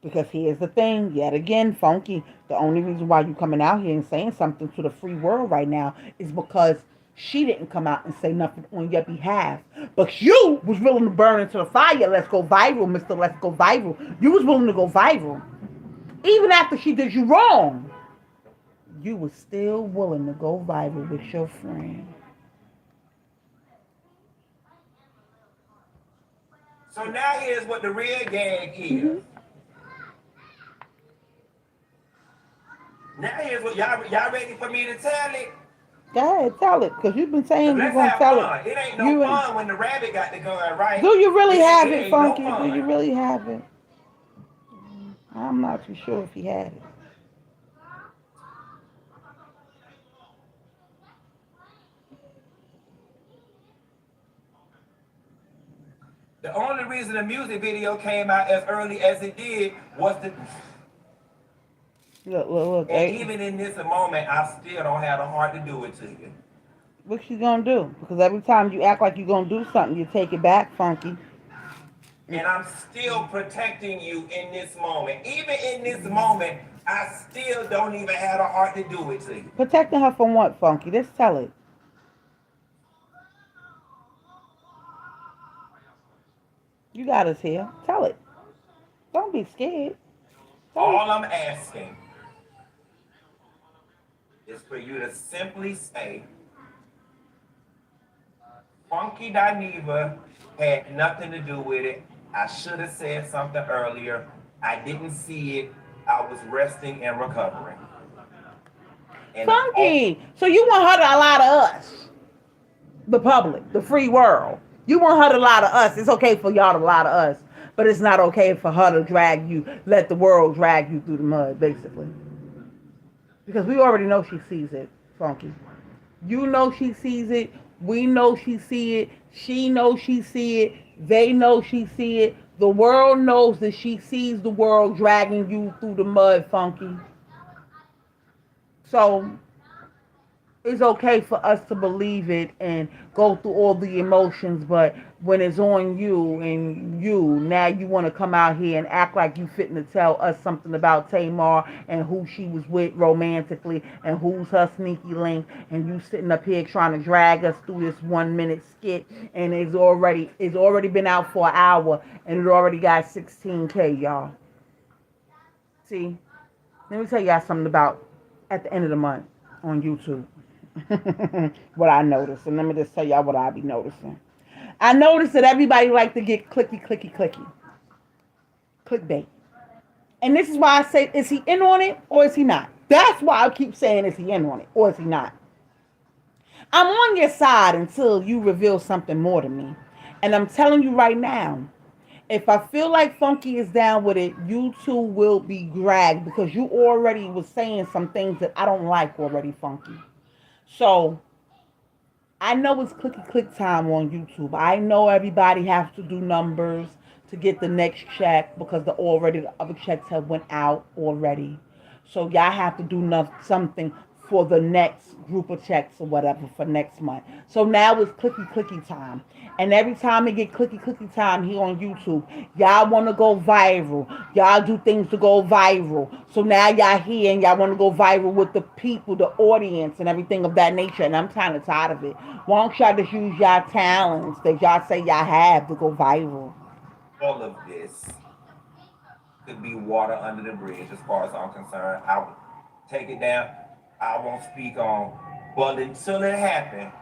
Because here's the thing, yet again, Funky, the only reason why you coming out here and saying something to the free world right now is because she didn't come out and say nothing on your behalf. But you was willing to burn into the fire. Let's go viral, Mr. Let's go viral. You was willing to go viral. Even after she did you wrong, you was still willing to go viral with your friend. So now here's what the real gag is. Mm-hmm. Now here's what y'all ready for me to tell it? Go ahead, tell it, because you've been saying you're going to tell fun. It ain't no fun when the rabbit got the gun, right? Do you really have it, Funky? Do you really have it? I'm not too sure if he had it. The only reason the music video came out as early as it did was the... Look. And even in this moment, I still don't have the heart to do it to you. What you gonna do? Because every time you act like you're gonna do something, you take it back, Funky. And I'm still protecting you in this moment. Even in this moment, I still don't even have the heart to do it to you. Protecting her from what, Funky? Let's tell it. You got us here. Tell it. Don't be scared. All I'm asking is for you to simply say, Funky Dineva had nothing to do with it. I should have said something earlier. I didn't see it. I was resting and recovering. And Funky! So you want her to lie to us? The public, the free world. You want her to lie to us. It's okay for y'all to lie to us. But it's not okay for her to drag you, let the world drag you through the mud, basically. Because we already know she sees it, Funky. You know she sees it. We know she see it. She knows she see it. They know she see it. The world knows that she sees the world dragging you through the mud, Funky. So it's okay for us to believe it and go through all the emotions, but when it's on you and now you want to come out here and act like you fitting to tell us something about Tamar and who she was with romantically and who's her sneaky link, and you sitting up here trying to drag us through this 1 minute skit, and it's already been out for an hour and it already got 16K, y'all. See, let me tell y'all something about at the end of the month on YouTube. What I noticed, and let me just tell y'all what I be noticing. I noticed that everybody like to get clicky, clicky, clicky, clickbait, and this is why I say, is he in on it or is he not? That's why I keep saying, is he in on it or is he not? I'm on your side until you reveal something more to me, and I'm telling you right now, if I feel like Funky is down with it, you two will be dragged because you already was saying some things that I don't like already, Funky. So I know it's clicky click time on YouTube. I know everybody has to do numbers to get the next check because the other checks have went out already. So y'all have to do something for the next group of checks or whatever for next month. So now it's clicky clicky time. And every time it get clicky clicky time here on YouTube, y'all want to go viral. Y'all do things to go viral. So now y'all here and y'all want to go viral with the people, the audience, and everything of that nature. And I'm kind of tired of it. Why don't y'all just use y'all talents that y'all say y'all have to go viral? All of this could be water under the bridge as far as I'm concerned. I would take it down. I won't speak on. But until it happened,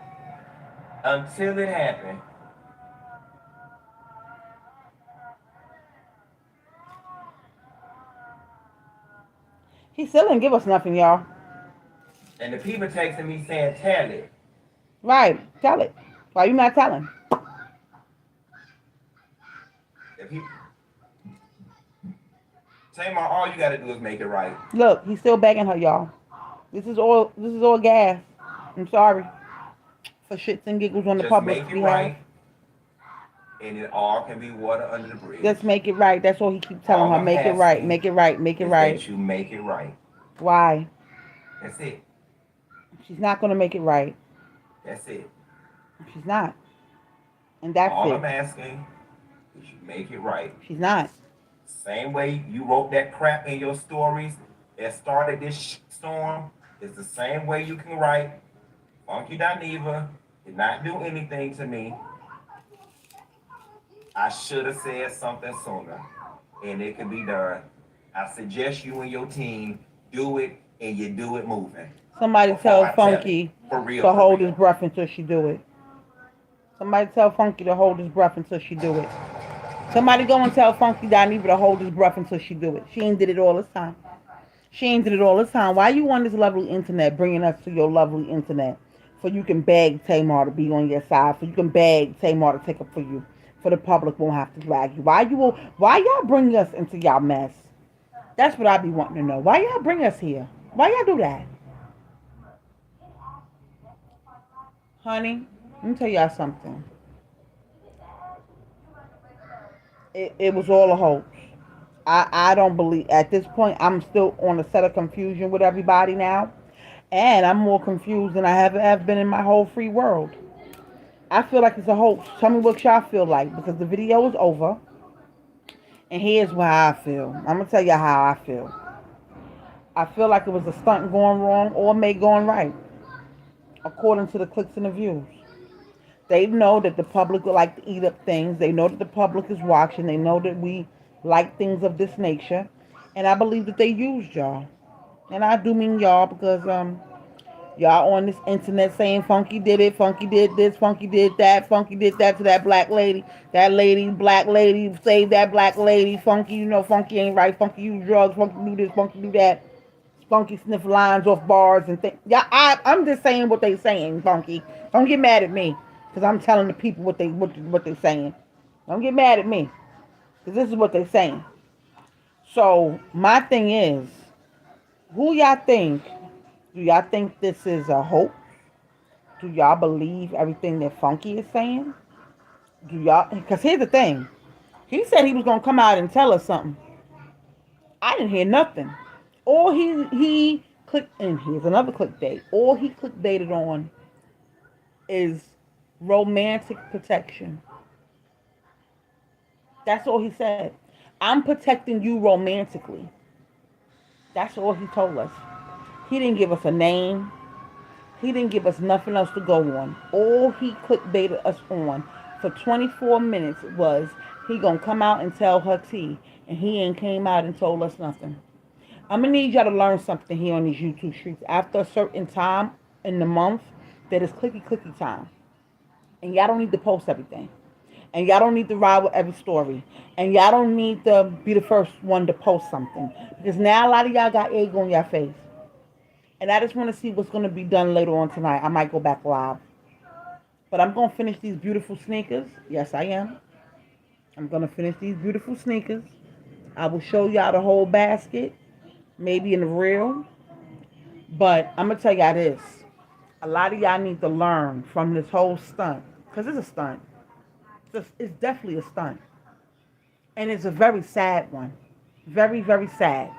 He still didn't give us nothing, y'all. and the people texting me saying, tell it. Right. Tell it. Why you not telling? If he Tamar, all you gotta do is make it right. Look, he's still begging her, y'all. This is all gas. I'm sorry. For shits and giggles on the Just public's make it behalf. right, and it all can be water under the bridge. Just make it right. That's all he keeps telling All her. I'm Make it right. asking Make it right. Make it is right. that you make it right. Why? That's it. She's not gonna make it right. That's it. She's not. And that's All it. I'm asking is you make it right. She's not. Same way you wrote that crap in your stories that started this storm is the same way you can write. Funky Dineva did not do anything to me. I should have said something sooner, and it can be done. I suggest you and your team do it, and you do it moving. Somebody Before tell I tell it, Funky for real, to for hold his real. breath until she do it. Somebody tell Funky to hold his breath until she do it. Somebody go and tell Funky Dineva to hold his breath until she do it. She ain't did it all this time. She ain't did it all this time. Why you on this lovely internet, bringing us to your lovely internet, for you can beg Tamar to be on your side, for you can beg Tamar to take up for you, for the public won't have to drag you. Why y'all bring us into y'all mess? That's what I be wanting to know. Why y'all bring us here? Why y'all do that? Honey, let me tell y'all something. It was all a hoax. I don't believe, at this point, I'm still on a set of confusion with everybody now. And I'm more confused than I have been in my whole free world. I feel like it's a hoax. Tell me what y'all feel like, because the video is over. And here's how I feel. I'm going to tell you how I feel. I feel like it was a stunt going wrong or made going right, according to the clicks and the views. They know that the public would like to eat up things. They know that the public is watching. They know that we like things of this nature. And I believe that they used y'all. And I do mean y'all because y'all on this internet saying Funky did it, Funky did this, Funky did that to that black lady. That lady, black lady, save that black lady. Funky, Funky ain't right. Funky use drugs. Funky do this, Funky do that. Funky sniff lines off bars and things. Yeah, I'm just saying what they saying, Funky. Don't get mad at me, because I'm telling the people what they saying. Don't get mad at me, because this is what they saying. So my thing is, who y'all think? Do y'all think this is a hoax? Do y'all believe everything that Funky is saying? Do y'all? Because here's the thing. He said he was gonna come out and tell us something. I didn't hear nothing. All he clicked, and here's another clickbait. All he clickbaited on is romantic protection. That's all he said. I'm protecting you romantically. That's all he told us. He didn't give us a name. He didn't give us nothing else to go on. All he clickbaited us on for 24 minutes was he gonna come out and tell her tea, and he ain't came out and told us nothing. I'm gonna need y'all to learn something here on these YouTube streets. After a certain time in the month, that is clicky time, and y'all don't need to post everything, and y'all don't need to ride with every story, and y'all don't need to be the first one to post something, because now a lot of y'all got egg on your face. And I just want to see what's going to be done later on tonight. I might go back live. But I'm going to finish these beautiful sneakers. Yes, I am. I'm going to finish these beautiful sneakers. I will show y'all the whole basket, maybe in the reel. But I'm going to tell y'all this. A lot of y'all need to learn from this whole stunt. Because it's a stunt. It's definitely a stunt. And it's a very sad one. Very, very sad.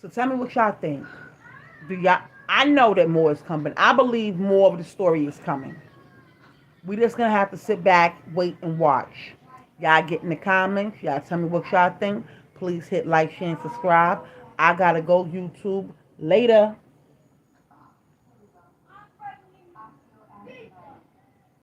So tell me what y'all think. Do y'all? I know that more is coming. I believe more of the story is coming. We just gonna have to sit back, wait, and watch. Y'all get in the comments. Y'all tell me what y'all think. Please hit like, share, and subscribe. I gotta go YouTube later.